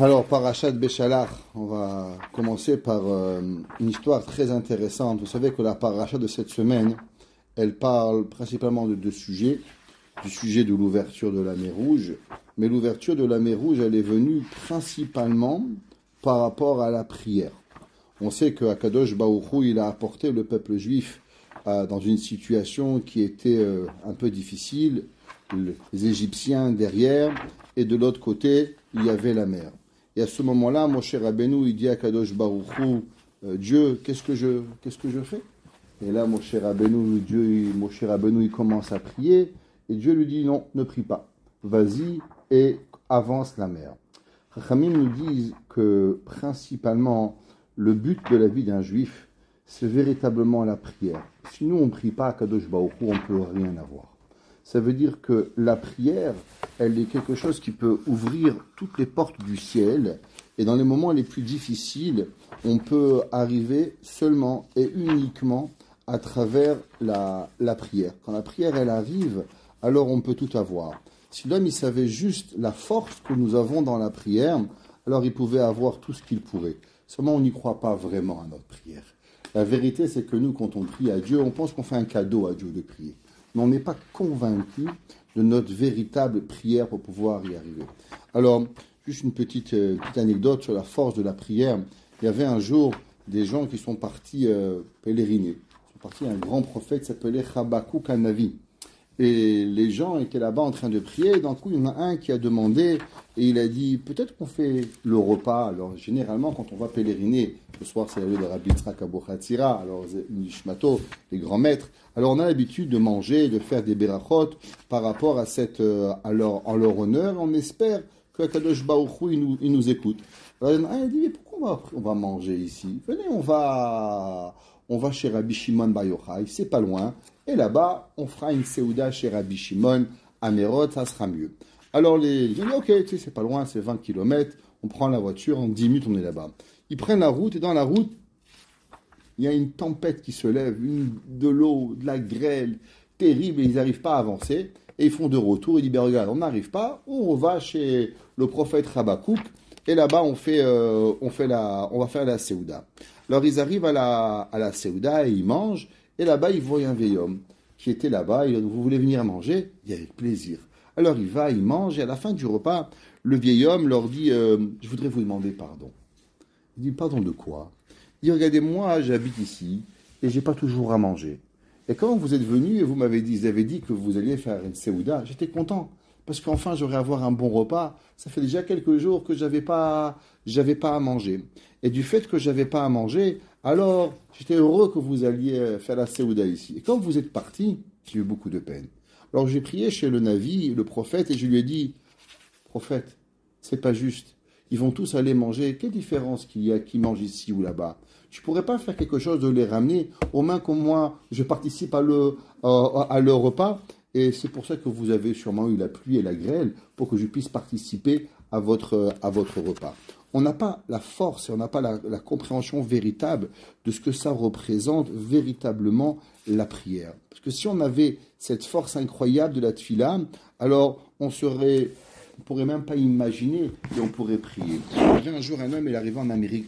Alors, Parashat Beshalach, on va commencer par une histoire très intéressante. Vous savez que la Parashat de cette semaine, elle parle principalement de deux sujets. Du sujet de l'ouverture de la mer Rouge. Mais l'ouverture de la mer Rouge, elle est venue principalement par rapport à la prière. On sait qu'Akadosh Baruch Hu, il a apporté le peuple juif dans une situation qui était un peu difficile. Les Égyptiens derrière, et de l'autre côté, il y avait la mer. Et à ce moment-là, Moshe Rabbeinu, il dit à Kadosh Baruch Hu, Dieu, qu'est-ce que je fais? Et là, Moshe Rabbeinu, il commence à prier, et Dieu lui dit, non, ne prie pas. Vas-y et avance la mer. Chachamim nous disent que, principalement, le but de la vie d'un juif, c'est véritablement la prière. Si nous, on ne prie pas à Kadosh Baruch Hu, on ne peut rien avoir. Ça veut dire que la prière, elle est quelque chose qui peut ouvrir toutes les portes du ciel. Et dans les moments les plus difficiles, on peut arriver seulement et uniquement à travers la prière. Quand la prière, elle arrive, alors on peut tout avoir. Si l'homme, il savait juste la force que nous avons dans la prière, alors il pouvait avoir tout ce qu'il pourrait. Seulement, on n'y croit pas vraiment à notre prière. La vérité, c'est que nous, quand on prie à Dieu, on pense qu'on fait un cadeau à Dieu de prier. Mais on n'est pas convaincu de notre véritable prière pour pouvoir y arriver. Alors, juste une petite anecdote sur la force de la prière. Il y avait un jour des gens qui sont partis pèleriner. Ils sont partis à un grand prophète qui s'appelait Habakkuk Hanavi. Et les gens étaient là-bas en train de prier. Et d'un coup, il y en a un qui a demandé, et il a dit, peut-être qu'on fait le repas. Alors, généralement, quand on va pèleriner, ce soir, c'est la veille de Rabbi Yitzhak Abu Hatzira, alors Nishmato, les grands maîtres. Alors, on a l'habitude de manger, de faire des berachot par rapport à en leur honneur. On espère que Kadosh Baruch Hu, il nous écoute. Alors, il y en a un qui a dit, mais pourquoi on va manger ici? Venez, on va chez Rabbi Shimon Bar Yochai, c'est pas loin. Et là-bas, on fera une Seouda chez Rabbi Shimon, à Merod, ça sera mieux. Alors, les gens disent, ok, tu sais, c'est pas loin, c'est 20 km, on prend la voiture, en 10 minutes, on est là-bas. Ils prennent la route, et dans la route, il y a une tempête qui se lève, de l'eau, de la grêle, terrible, et ils n'arrivent pas à avancer. Et ils font de retour, ils disent, ben regarde, on n'arrive pas, on va chez le prophète Habakkuk, et là-bas, on va faire la Seouda. Alors, ils arrivent à la Seouda, et ils mangent, et là-bas, ils voient un vieil homme qui était là-bas. Il dit, vous voulez venir manger? Il dit, avec plaisir. Alors, il mange, et à la fin du repas, le vieil homme leur dit, je voudrais vous demander pardon. Il dit, pardon de quoi? Il dit, regardez, moi, j'habite ici, et j'ai pas toujours à manger. Et quand vous êtes venu, et vous avez dit que vous alliez faire une Seouda, j'étais content. Parce qu'enfin, j'aurais avoir un bon repas. Ça fait déjà quelques jours que j'avais pas à manger. Et du fait que j'avais pas à manger, alors j'étais heureux que vous alliez faire la Seouda ici. Et quand vous êtes parti, j'ai eu beaucoup de peine. Alors j'ai prié chez le Navi, le prophète, et je lui ai dit, prophète, c'est pas juste. Ils vont tous aller manger. Quelle différence qu'il y a qui mange ici ou là-bas? Tu pourrais pas faire quelque chose de les ramener, au moins qu'au moins je participe à leur repas. Et c'est pour ça que vous avez sûrement eu la pluie et la grêle, pour que je puisse participer à votre repas. On n'a pas la force et on n'a pas la compréhension véritable de ce que ça représente véritablement la prière. Parce que si on avait cette force incroyable de la tefila, alors on pourrait même pas imaginer et on pourrait prier. Il y avait un jour un homme, il arrivait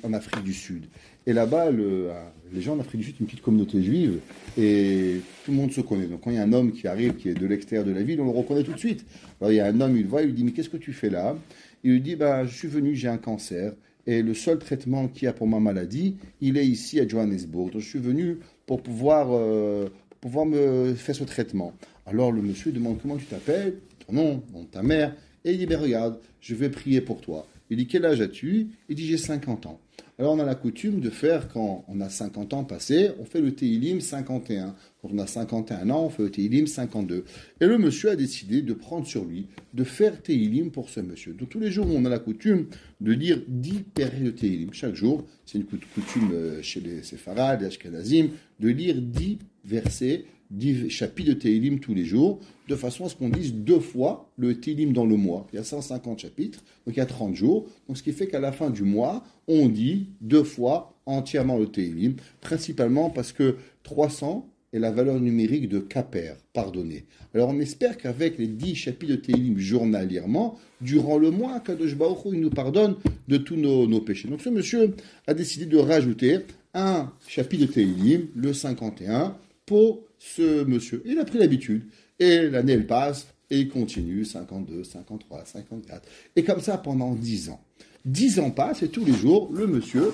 en Afrique du Sud. Et là-bas, les gens en Afrique du Sud, une petite communauté juive, et tout le monde se connaît. Donc quand il y a un homme qui arrive, qui est de l'extérieur de la ville, on le reconnaît tout de suite. Alors il y a un homme, il le voit, il lui dit, mais qu'est-ce que tu fais là? Il lui dit, je suis venu, j'ai un cancer, et le seul traitement qu'il y a pour ma maladie, il est ici à Johannesburg. Donc je suis venu pour pouvoir me faire ce traitement. Alors le monsieur demande, comment tu t'appelles? Ton nom, ta mère. Et il dit, regarde, je vais prier pour toi. Il dit, quel âge as-tu? Il dit, j'ai 50 ans. Alors on a la coutume de faire, quand on a 50 ans passés, on fait le Tehillim 51. Quand on a 51 ans, on fait le Tehillim 52. Et le monsieur a décidé de prendre sur lui, de faire Tehillim pour ce monsieur. Donc tous les jours, on a la coutume de lire 10 périodes de Tehillim. Chaque jour, c'est une coutume chez les Séfarades, les Ashkenazim, de lire 10 versets, 10 chapitres de Tehillim tous les jours, de façon à ce qu'on dise 2 fois le Tehillim dans le mois. Il y a 150 chapitres, donc il y a 30 jours. Donc ce qui fait qu'à la fin du mois, on dit 2 fois entièrement le Tehillim, principalement parce que 300 et la valeur numérique de Kaper, pardonner. Alors on espère qu'avec les 10 chapitres de Tehillim journalièrement, durant le mois, Kadosh Baruch Hu, il nous pardonne de tous nos péchés. Donc ce monsieur a décidé de rajouter un chapitre de Tehillim, le 51, pour ce monsieur. Il a pris l'habitude. Et l'année, elle passe, et il continue, 52, 53, 54. Et comme ça pendant 10 ans. 10 ans passent, et tous les jours, le monsieur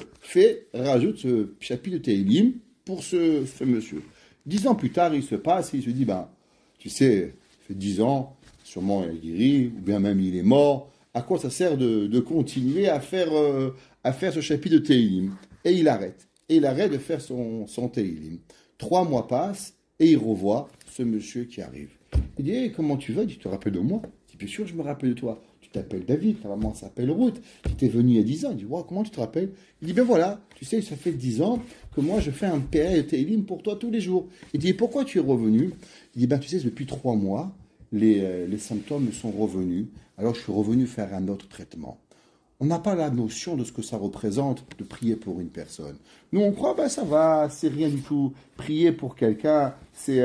rajoute ce chapitre de Tehillim pour ce monsieur. 10 ans plus tard, il se passe, et il se dit, tu sais, ça fait 10 ans, sûrement il est guéri, ou bien même il est mort. À quoi ça sert de continuer à faire ce chapitre de Tehillim? Et il arrête. Et il arrête de faire son Tehillim. 3 mois passent, et il revoit ce monsieur qui arrive. Il dit, hey, comment tu vas? Il dit, tu te rappelles de moi? Il dit, bien sûr, je me rappelle de toi. Tu t'appelles David, ta maman s'appelle Ruth. Tu étais venu il y a 10 ans. Il dit, wow, comment tu te rappelles? Il dit, ben voilà, tu sais, ça fait 10 ans que moi, je fais un PA et Tehillim pour toi tous les jours. Il dit, pourquoi tu es revenu? Il dit, tu sais, depuis 3 mois, les symptômes me sont revenus. Alors, je suis revenu faire un autre traitement. On n'a pas la notion de ce que ça représente de prier pour une personne. Nous, on croit, ça va, c'est rien du tout. Prier pour quelqu'un, c'est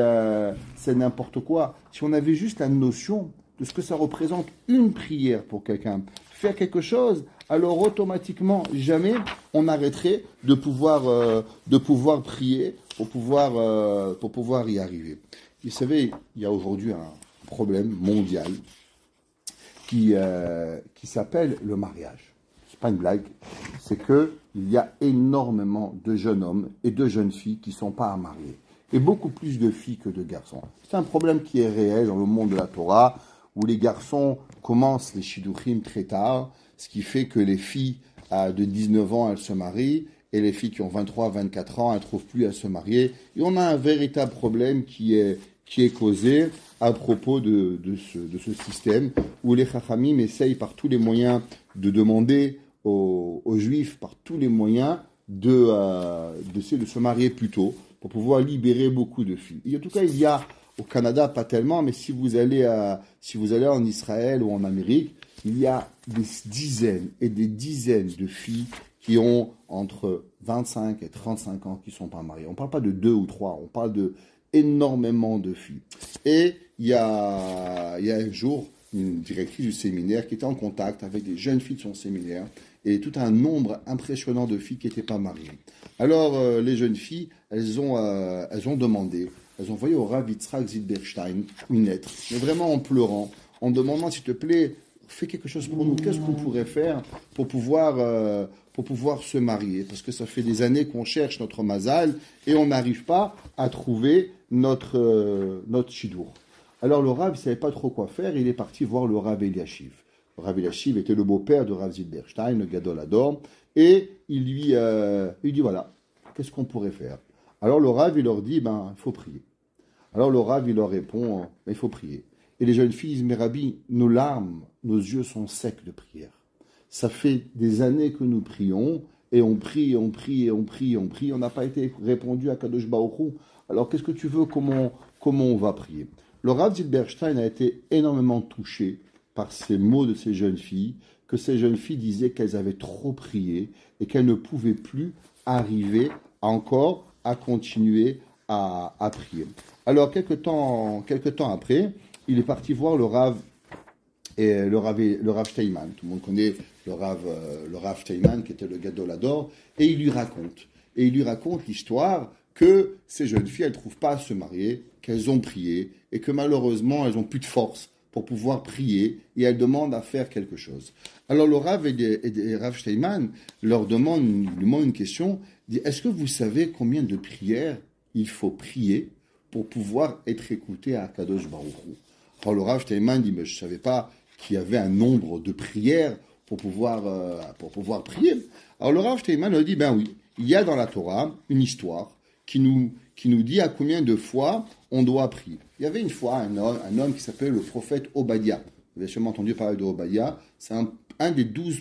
n'importe quoi. Si on avait juste la notion de ce que ça représente une prière pour quelqu'un, faire quelque chose, alors automatiquement, jamais on arrêterait de pouvoir prier pour pouvoir y arriver. Vous savez, il y a aujourd'hui un problème mondial qui s'appelle le mariage. C'est pas une blague, c'est qu'il y a énormément de jeunes hommes et de jeunes filles qui ne sont pas mariés. Et beaucoup plus de filles que de garçons. C'est un problème qui est réel dans le monde de la Torah, où les garçons commencent les shidduchim très tard, ce qui fait que les filles de 19 ans, elles se marient, et les filles qui ont 23, 24 ans, elles ne trouvent plus à se marier. Et on a un véritable problème qui est causé à propos de ce système, où les Chachamim essayent par tous les moyens de demander aux Juifs, par tous les moyens, d'essayer de se marier plus tôt, pour pouvoir libérer beaucoup de filles. Et en tout cas, il y a, au Canada, pas tellement, mais si vous allez en Israël ou en Amérique, il y a des dizaines et des dizaines de filles qui ont entre 25 et 35 ans qui ne sont pas mariées. On ne parle pas de 2 ou 3, on parle de énormément de filles. Et il y a un jour, une directrice du séminaire qui était en contact avec des jeunes filles de son séminaire et tout un nombre impressionnant de filles qui n'étaient pas mariées. Alors, les jeunes filles, elles ont demandé, elles ont envoyé au Rav Yitzhak Zilberstein une lettre, mais vraiment en pleurant, en demandant, s'il te plaît, fais quelque chose pour nous. Qu'est-ce qu'on pourrait faire pour pouvoir se marier? Parce que ça fait des années qu'on cherche notre mazal et on n'arrive pas à trouver notre shidur. Alors le Rav ne savait pas trop quoi faire, il est parti voir le Rav Eliashiv. Le Rav Eliashiv était le beau-père de Rav Zilberstein, le Gadol Hador, et il dit voilà, qu'est-ce qu'on pourrait faire? Alors le Rav, il leur dit, il faut prier. Alors le Rav, il leur répond, il faut prier. Et les jeunes filles disent, mais Rabbi, nos larmes, nos yeux sont secs de prière. Ça fait des années que nous prions, et on prie, on prie, on prie, on prie, on n'a pas été répondu à Kadosh Baruch Hu. Alors qu'est-ce que tu veux, comment on va prier? Le Rav Zilberstein a été énormément touché par ces mots de ces jeunes filles, que ces jeunes filles disaient qu'elles avaient trop prié, et qu'elles ne pouvaient plus arriver encore à continuer à prier. Alors, quelques temps après, il est parti voir le Rav Steinman. Tout le monde connaît le Rav Steinman, qui était le Gadol Hador, et il lui raconte l'histoire que ces jeunes filles, elles ne trouvent pas à se marier, qu'elles ont prié, et que malheureusement, elles n'ont plus de force pour pouvoir prier, et elles demandent à faire quelque chose. Alors le Rav et Rav Steinman lui demandent une question, dit, est-ce que vous savez combien de prières il faut prier pour pouvoir être écouté à Kadosh Baruch Hu? Alors le Rav Steinman dit, mais je ne savais pas qu'il y avait un nombre de prières pour pouvoir prier. Alors le Rav Steinman lui dit, oui, il y a dans la Torah une histoire qui nous dit à combien de fois on doit prier. Il y avait une fois un homme qui s'appelait le prophète Obadiah. Vous avez sûrement entendu parler de Obadiah. C'est un des 12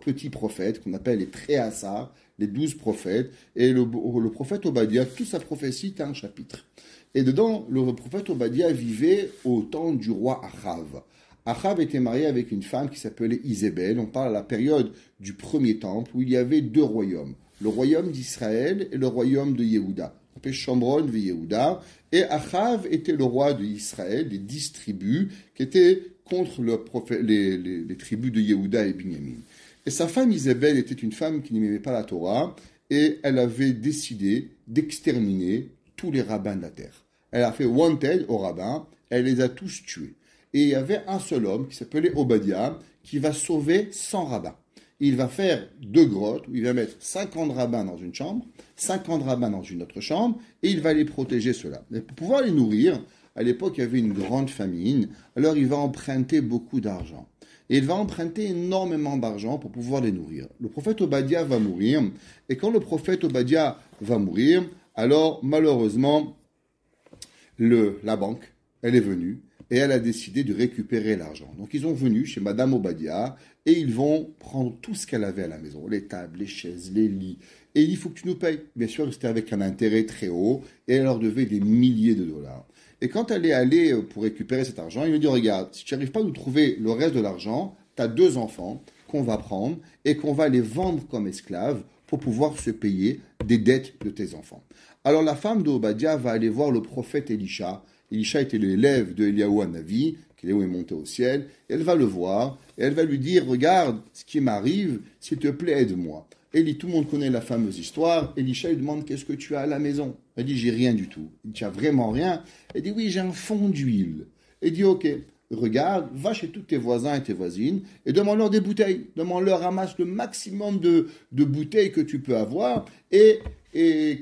petits prophètes qu'on appelle les Tréhassar, les 12 prophètes. Et le prophète Obadiah, toute sa prophétie est un chapitre. Et dedans, le prophète Obadiah vivait au temps du roi Achav. Achav était marié avec une femme qui s'appelait Isabelle. On parle à la période du premier temple où il y avait 2 royaumes. Le royaume d'Israël et le royaume de Yehuda. s'appelait Shomron Yehuda, et Achav était le roi d'Israël, des 10 tribus qui étaient contre les tribus de Yehuda et Binyamin. Et sa femme Isabelle était une femme qui n'aimait pas la Torah, et elle avait décidé d'exterminer tous les rabbins de la terre. Elle a fait wanted aux rabbins, elle les a tous tués. Et il y avait un seul homme qui s'appelait Obadiah, qui va sauver 100 rabbins. Il va faire 2 grottes où il va mettre 50 rabbins dans une chambre, 50 rabbins dans une autre chambre, et il va les protéger ceux-là. Mais pour pouvoir les nourrir, à l'époque, il y avait une grande famine, alors il va emprunter beaucoup d'argent. Et il va emprunter énormément d'argent pour pouvoir les nourrir. Le prophète Obadiah va mourir, et quand le prophète Obadiah va mourir, alors malheureusement, la banque, elle est venue, et elle a décidé de récupérer l'argent. Donc ils sont venus chez Madame Obadiah et ils vont prendre tout ce qu'elle avait à la maison, les tables, les chaises, les lits. Et il dit, il faut que tu nous payes. Bien sûr, c'était avec un intérêt très haut et elle leur devait des milliers de dollars. Et quand elle est allée pour récupérer cet argent, il lui dit, regarde, si tu n'arrives pas à nous trouver le reste de l'argent, tu as 2 enfants qu'on va prendre et qu'on va les vendre comme esclaves pour pouvoir se payer des dettes de tes enfants. Alors la femme d'Obadiah va aller voir le prophète Elisha. Elisha était l'élève de Eliyahu Hanavi, qu'Eliyahu est monté au ciel. Elle va le voir et elle va lui dire, regarde ce qui m'arrive, s'il te plaît, aide-moi. Tout le monde connaît la fameuse histoire. Elisha lui demande, qu'est-ce que tu as à la maison? Elle dit, j'ai rien du tout. Il dit, tu as vraiment rien? Elle dit, oui, j'ai un fond d'huile. Elle dit, ok, regarde, va chez tous tes voisins et tes voisines et demande-leur des bouteilles. Demande-leur, ramasse le maximum de bouteilles que tu peux avoir et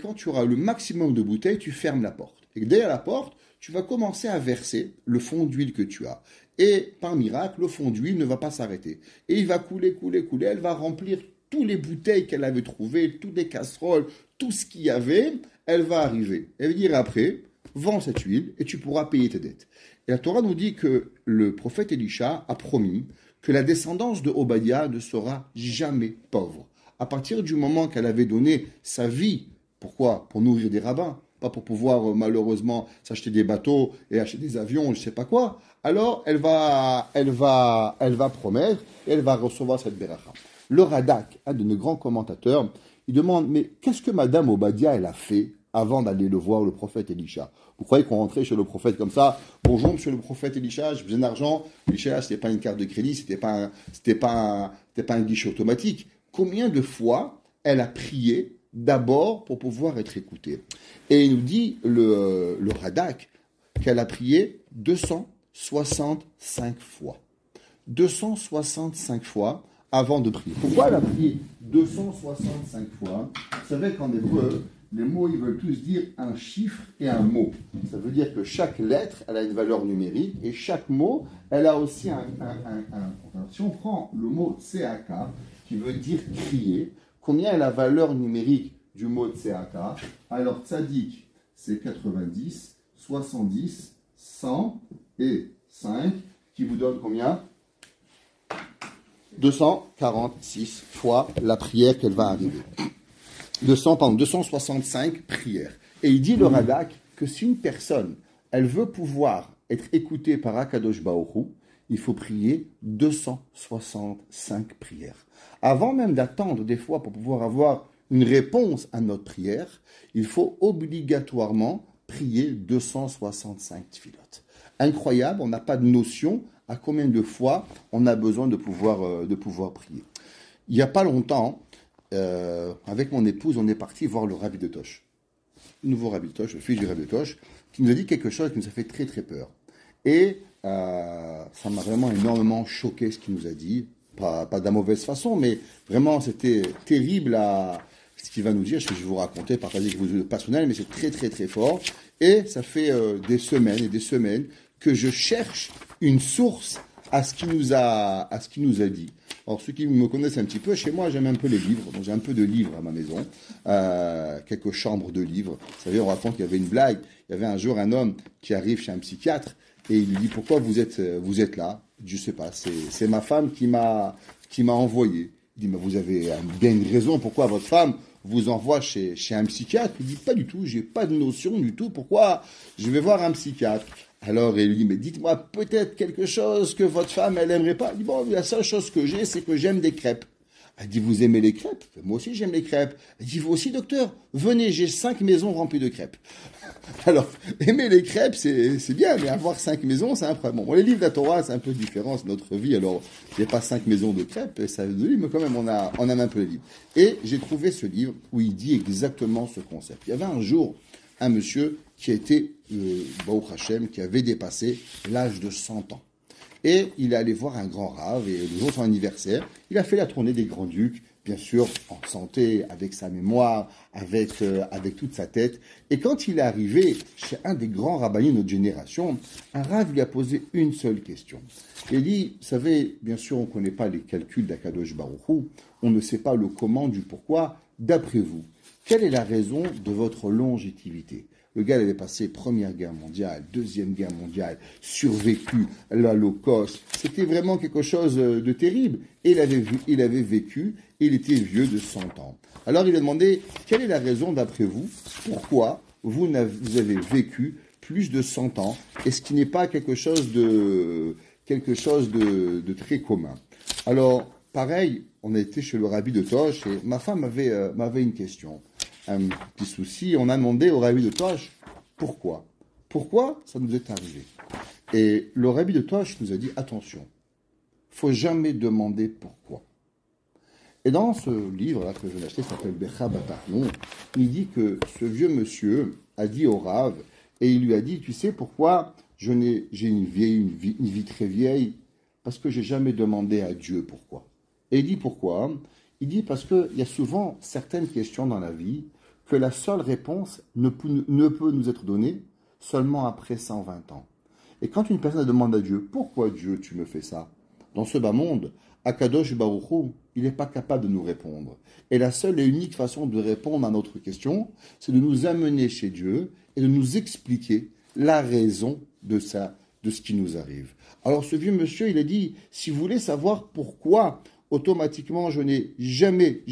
quand tu auras le maximum de bouteilles, tu fermes la porte. Et derrière la porte, tu vas commencer à verser le fond d'huile que tu as. Et par miracle, le fond d'huile ne va pas s'arrêter. Et il va couler. Elle va remplir toutes les bouteilles qu'elle avait trouvées, toutes les casseroles, tout ce qu'il y avait. Elle va arriver. Elle va dire après, vends cette huile et tu pourras payer tes dettes. Et la Torah nous dit que le prophète Elisha a promis que la descendance de Obadiah ne sera jamais pauvre. À partir du moment qu'elle avait donné sa vie, pourquoi? Pour nourrir des rabbins, pas pour pouvoir malheureusement s'acheter des bateaux et acheter des avions, je ne sais pas quoi, alors elle va promettre et elle va recevoir cette beracha. Le Radak, un de nos grands commentateurs, il demande, mais qu'est-ce que Madame Obadiah elle a fait avant d'aller le voir le prophète Elisha? Vous croyez qu'on rentrait chez le prophète comme ça? Bonjour, monsieur le prophète Elisha, j'ai besoin d'argent. Elisha, c'était pas une carte de crédit, c'était pas un guichet automatique. Combien de fois elle a prié d'abord pour pouvoir être écoutée? Et il nous dit, le Radak, qu'elle a prié 265 fois. 265 fois avant de prier. Pourquoi elle a prié 265 fois? Vous savez qu'en hébreu, les mots, ils veulent tous dire un chiffre et un mot. Ça veut dire que chaque lettre, elle a une valeur numérique et chaque mot, elle a aussi si on prend le mot tseaka, qui veut dire crier, combien est la valeur numérique du mot tseaka? Alors, tzadik, c'est 90, 70, 100 et 5, qui vous donne combien? 246 fois la prière qu'elle va arriver. 265 prières. Et il dit le Radak que si une personne, elle veut pouvoir être écoutée par Akadosh Baruch Hu, il faut prier 265 prières. Avant même d'attendre des fois pour pouvoir avoir une réponse à notre prière, il faut obligatoirement prier 265 tfilotes. Incroyable, on n'a pas de notion à combien de fois on a besoin de pouvoir prier. Il n'y a pas longtemps, avec mon épouse, on est parti voir le Rabbi de Tosh. Le nouveau Rabbi de Tosh, le fils du Rabbi de Tosh, qui nous a dit quelque chose qui nous a fait très très peur. Et ça m'a vraiment énormément choqué ce qu'il nous a dit. Pas de la mauvaise façon, mais vraiment c'était terrible ce qu'il va nous dire. Je vais vous raconter, partager avec vous le personnel, mais c'est très très très fort. Et ça fait des semaines et des semaines que je cherche une source à ce qu'il nous a dit. Alors, ceux qui me connaissent un petit peu, chez moi, j'aime un peu les livres. Donc, j'ai un peu de livres à ma maison. Quelques chambres de livres. Vous savez, on raconte qu'il y avait une blague. Il y avait un jour un homme qui arrive chez un psychiatre et il lui dit, pourquoi vous êtes là? Je sais pas. C'est ma femme qui m'a envoyé. Il dit, mais vous avez bien une raison pourquoi votre femme vous envoie chez un psychiatre. Il dit, pas du tout. J'ai pas de notion du tout. Pourquoi je vais voir un psychiatre? Alors, il lui dit, mais dites-moi peut-être quelque chose que votre femme, elle aimerait pas. Il dit, bon, la seule chose que j'ai, c'est que j'aime des crêpes. Elle dit, vous aimez les crêpes? Moi aussi, j'aime les crêpes. Elle dit, vous aussi, docteur? Venez, j'ai 5 maisons remplies de crêpes. Alors, aimer les crêpes, c'est bien, mais avoir 5 maisons, c'est un problème. Bon, les livres de la Torah, c'est un peu différent, c'est notre vie. Alors, il n'y a pas 5 maisons de crêpes, ça veut mais quand même, on aime un peu les livres. Et j'ai trouvé ce livre où il dit exactement ce concept. Il y avait un jour un monsieur qui était, Baruch Hashem, qui avait dépassé l'âge de 100 ans. Et il est allé voir un grand rave, et le jour de son anniversaire, il a fait la tournée des grands-ducs, bien sûr, en santé, avec sa mémoire, avec toute sa tête. Et quand il est arrivé chez un des grands rabbins de notre génération, un rave lui a posé une seule question. Il dit, vous savez, bien sûr, on ne connaît pas les calculs d'Akadosh Baruch Hu, on ne sait pas le comment du pourquoi. D'après vous, quelle est la raison de votre longévité? Le gars, il avait passé Première Guerre mondiale, Deuxième Guerre mondiale, survécu, l'Holocauste. C'était vraiment quelque chose de terrible. Et il avait vécu, et il était vieux de 100 ans. Alors il a demandé, quelle est la raison d'après vous, pourquoi vous avez vécu plus de 100 ans, et ce qui n'est pas quelque chose de très commun. Alors, pareil, on a été chez le rabbi de Tosh, et ma femme m'avait une question. Un petit souci, on a demandé au rabbi de Tosh, pourquoi? Pourquoi ça nous est arrivé? Et le rabbi de Tosh nous a dit, attention, faut jamais demander pourquoi. Et dans ce livre-là que je l'ai acheté, qui s'appelle Becha Batarnon, il dit que ce vieux monsieur a dit au rave, et il lui a dit, tu sais pourquoi j'ai une vie très vieille? Parce que j'ai jamais demandé à Dieu pourquoi. Et il dit pourquoi? Il dit parce qu'il y a souvent certaines questions dans la vie que la seule réponse ne peut nous être donnée seulement après 120 ans. Et quand une personne demande à Dieu, pourquoi Dieu tu me fais ça? Dans ce bas monde, Akadosh Baruch Hu, il n'est pas capable de nous répondre. Et la seule et unique façon de répondre à notre question, c'est de nous amener chez Dieu et de nous expliquer la raison de ce qui nous arrive. Alors ce vieux monsieur, il a dit, si vous voulez savoir pourquoi automatiquement, je n'ai jamais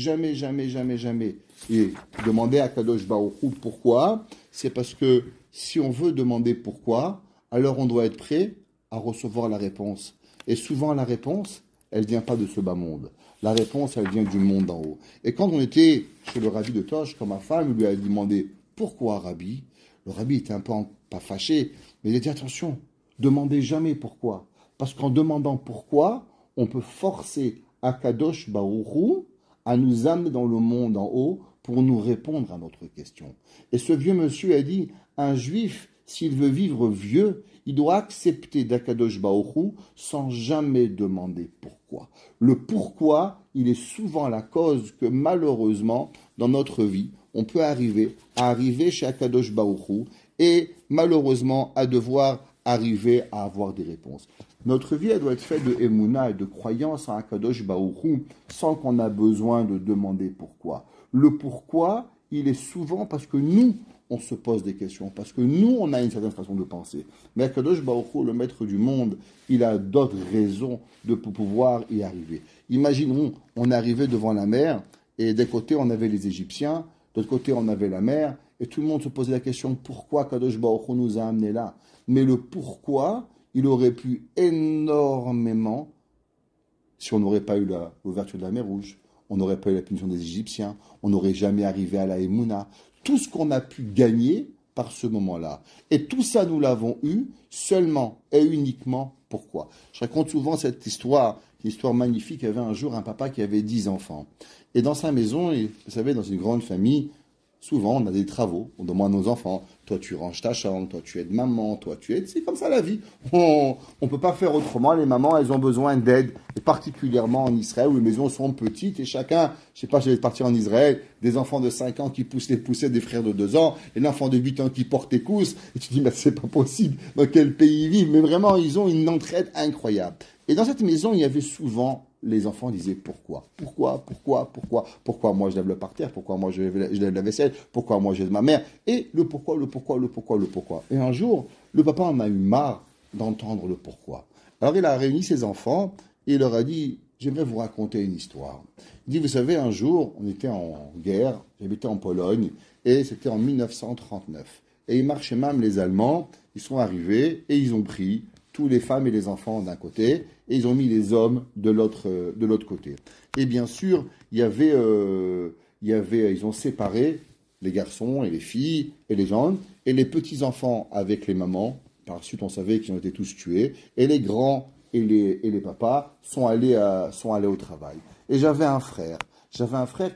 et demandé à Kadosh Baruch Hu pourquoi, c'est parce que si on veut demander pourquoi, alors on doit être prêt à recevoir la réponse. Et souvent, la réponse, elle ne vient pas de ce bas monde. La réponse, elle vient du monde d'en haut. Et quand on était chez le rabbi de Tosh, quand ma femme lui a demandé pourquoi rabbi, le rabbi était un peu pas fâché, mais il a dit attention, demandez jamais pourquoi. Parce qu'en demandant pourquoi, on peut forcer Akadosh Baruch Hu à nous amener dans le monde en haut pour nous répondre à notre question. Et ce vieux monsieur a dit, un juif, s'il veut vivre vieux, il doit accepter d'Akadosh Baruch Hu sans jamais demander pourquoi. Le pourquoi, il est souvent la cause que malheureusement, dans notre vie, on peut arriver chez Akadosh Baruch Hu et malheureusement à devoir arriver à avoir des réponses. Notre vie, elle doit être faite de émouna et de croyance en Akadosh Baruch Hu sans qu'on a besoin de demander pourquoi. Le pourquoi, il est souvent parce que nous, on se pose des questions, parce que nous, on a une certaine façon de penser. Mais Akadosh Baruch Hu, le maître du monde, il a d'autres raisons de pouvoir y arriver. Imaginons, on est arrivé devant la mer, et d'un côté, on avait les Égyptiens, de l'autre côté, on avait la mer, et tout le monde se posait la question, pourquoi Akadosh Baruch Hu nous a amenés là? Mais le pourquoi, il aurait pu énormément, si on n'aurait pas eu l'ouverture de la mer Rouge, on n'aurait pas eu la punition des Égyptiens, on n'aurait jamais arrivé à la Emouna. Tout ce qu'on a pu gagner par ce moment-là. Et tout ça, nous l'avons eu seulement et uniquement pourquoi. Je raconte souvent cette histoire, une histoire magnifique. Il y avait un jour un papa qui avait 10 enfants. Et dans sa maison, vous savez, dans une grande famille, souvent, on a des travaux. On demande à nos enfants, toi, tu ranges ta chambre, toi, tu aides maman, toi, tu aides... C'est comme ça la vie. On ne peut pas faire autrement. Les mamans, elles ont besoin d'aide. Et particulièrement en Israël, où les maisons sont petites. Et chacun, je sais pas, je vais partir en Israël, des enfants de 5 ans qui poussent les poussées des frères de 2 ans, et l'enfant de 8 ans qui porte tes cousses. Et tu te dis, mais c'est pas possible. Dans quel pays ils vivent? Mais vraiment, ils ont une entraide incroyable. Et dans cette maison, il y avait souvent... Les enfants disaient pourquoi moi je lève le parterre, pourquoi moi je lève la vaisselle, pourquoi moi j'aide ma mère, et le pourquoi. Et un jour, le papa en a eu marre d'entendre le pourquoi. Alors il a réuni ses enfants et il leur a dit, j'aimerais vous raconter une histoire. Il dit, vous savez, un jour, on était en guerre, j'habitais en Pologne, et c'était en 1939. Et ils marchaient même, les Allemands, ils sont arrivés et ils ont pris tous les femmes et les enfants d'un côté, et ils ont mis les hommes de l'autre côté. Et bien sûr, ils ont séparé les garçons et les filles et les gens, et les petits-enfants avec les mamans. Par la suite, on savait qu'ils ont été tous tués, et les grands et les papas sont allés au travail. Et j'avais un frère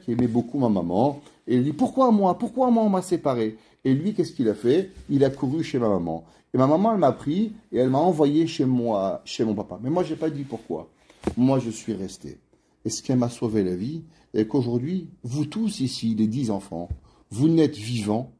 qui aimait beaucoup ma maman, et il dit, pourquoi moi on m'a séparé? Et lui, qu'est-ce qu'il a fait? Il a couru chez ma maman. Et ma maman, elle m'a pris, et elle m'a envoyé chez moi, chez mon papa. Mais moi, je n'ai pas dit pourquoi. Moi, je suis resté. Et ce qui m'a sauvé la vie, est qu'aujourd'hui, vous tous ici, les 10 enfants, vous n'êtes vivants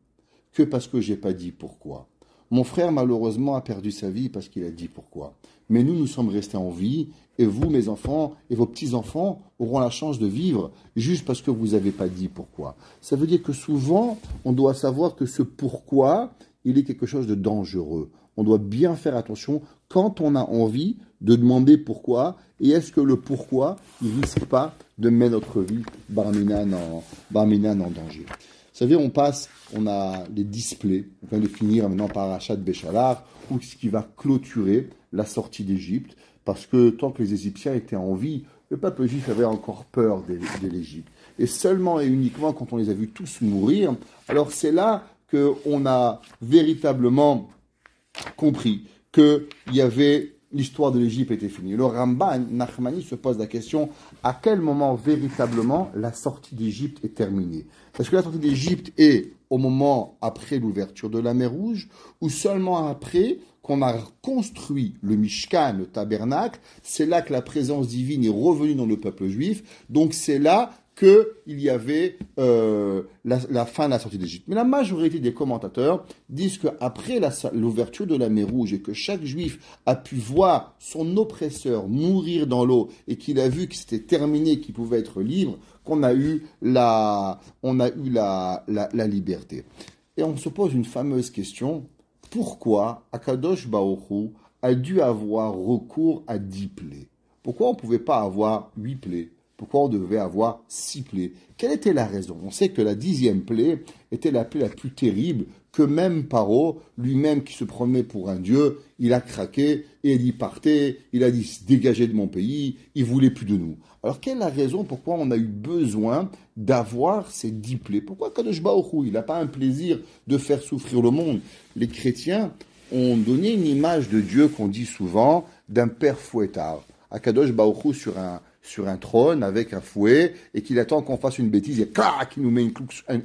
que parce que je n'ai pas dit pourquoi. Mon frère, malheureusement, a perdu sa vie parce qu'il a dit pourquoi. Mais nous sommes restés en vie, et vous, mes enfants, et vos petits-enfants auront la chance de vivre juste parce que vous n'avez pas dit pourquoi. Ça veut dire que souvent, on doit savoir que ce pourquoi, il est quelque chose de dangereux. On doit bien faire attention quand on a envie de demander pourquoi, et est-ce que le pourquoi, il ne risque pas de mettre notre vie, Barminan en danger. Vous savez, on a les displays, on vient de finir maintenant par Achat de Béchalar, ou ce qui va clôturer la sortie d'Égypte, parce que tant que les Égyptiens étaient en vie, le peuple juif avait encore peur de l'Égypte. Et seulement et uniquement quand on les a vus tous mourir, alors c'est là qu'on a véritablement compris qu'il y avait l'histoire de l'Égypte était finie. Le Ramban, Nachmani, se pose la question, à quel moment véritablement la sortie d'Égypte est terminée? Est-ce que la sortie d'Égypte est au moment après l'ouverture de la mer Rouge, ou seulement après qu'on a construit le Mishkan, le tabernacle? C'est là que la présence divine est revenue dans le peuple juif, donc c'est là qu'il y avait la fin de la sortie d'Égypte. Mais la majorité des commentateurs disent qu'après l'ouverture de la mer Rouge et que chaque juif a pu voir son oppresseur mourir dans l'eau et qu'il a vu que c'était terminé, qu'il pouvait être libre, qu'on a eu la liberté. Et on se pose une fameuse question, pourquoi Akadosh Baruch Hu a dû avoir recours à 10 plaies? Pourquoi on ne pouvait pas avoir 8 plaies? Pourquoi on devait avoir 6 plaies? Quelle était la raison? On sait que la 10e plaie était la plaie la plus terrible, que même Paro, lui-même qui se prenait pour un dieu, il a craqué et il partait, il a dit dégagez de mon pays, il voulait plus de nous. Alors quelle est la raison pourquoi on a eu besoin d'avoir ces 10 plaies? Pourquoi Kadosh Baruch Hu, il n'a pas un plaisir de faire souffrir le monde? Les chrétiens ont donné une image de Dieu qu'on dit souvent d'un père fouettard. Akadosh Baruch Hu sur un trône avec un fouet et qu'il attend qu'on fasse une bêtise et clac, il nous met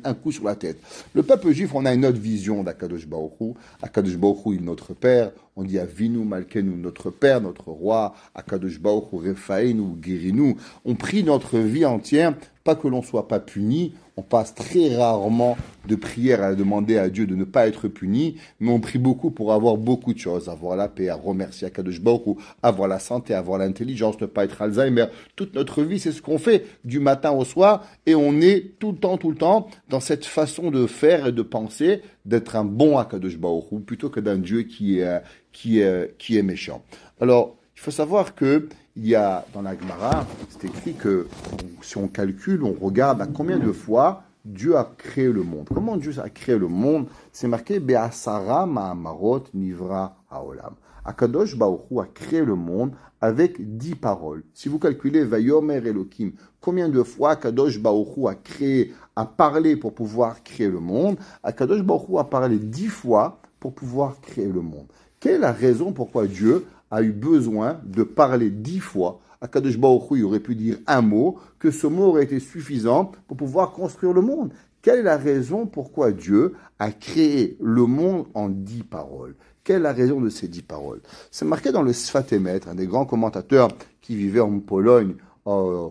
un coup sur la tête. Le peuple juif, on a une autre vision d'Akadosh Baruch Hu. Akadosh Baruch Hu, il est notre père. On dit Avinu Malkenu, notre père, notre roi. Akadosh Baruch Hu, Refaenu, Guérinu. On prie notre vie entière, pas que l'on soit pas puni. On passe très rarement de prières à demander à Dieu de ne pas être puni, mais on prie beaucoup pour avoir beaucoup de choses, avoir la paix, à remercier Akadosh Baruch Hu, avoir la santé, avoir l'intelligence, ne pas être Alzheimer. Toute notre vie, c'est ce qu'on fait du matin au soir, et on est tout le temps, dans cette façon de faire et de penser, d'être un bon Akadosh Baruch Hu, plutôt que d'un Dieu qui est méchant. Alors, il faut savoir que il y a dans la Gemara, c'est écrit que si on calcule, on regarde à combien de fois Dieu a créé le monde. Comment Dieu a créé le monde? C'est marqué Be'asara ma'amarot nivra haolam. Akadosh Baruch Hu a créé le monde avec 10 paroles. Si vous calculez Vayomer Elohim, combien de fois Akadosh Baruch Hu a parlé pour pouvoir créer le monde? Akadosh Baruch Hu a parlé 10 fois pour pouvoir créer le monde. Quelle est la raison pourquoi Dieu a eu besoin de parler 10 fois? Akadosh Baruch Hu, il aurait pu dire un mot, que ce mot aurait été suffisant pour pouvoir construire le monde. Quelle est la raison pourquoi Dieu a créé le monde en 10 paroles? Quelle est la raison de ces 10 paroles? C'est marqué dans le Sfat Emet, un des grands commentateurs qui vivait en Pologne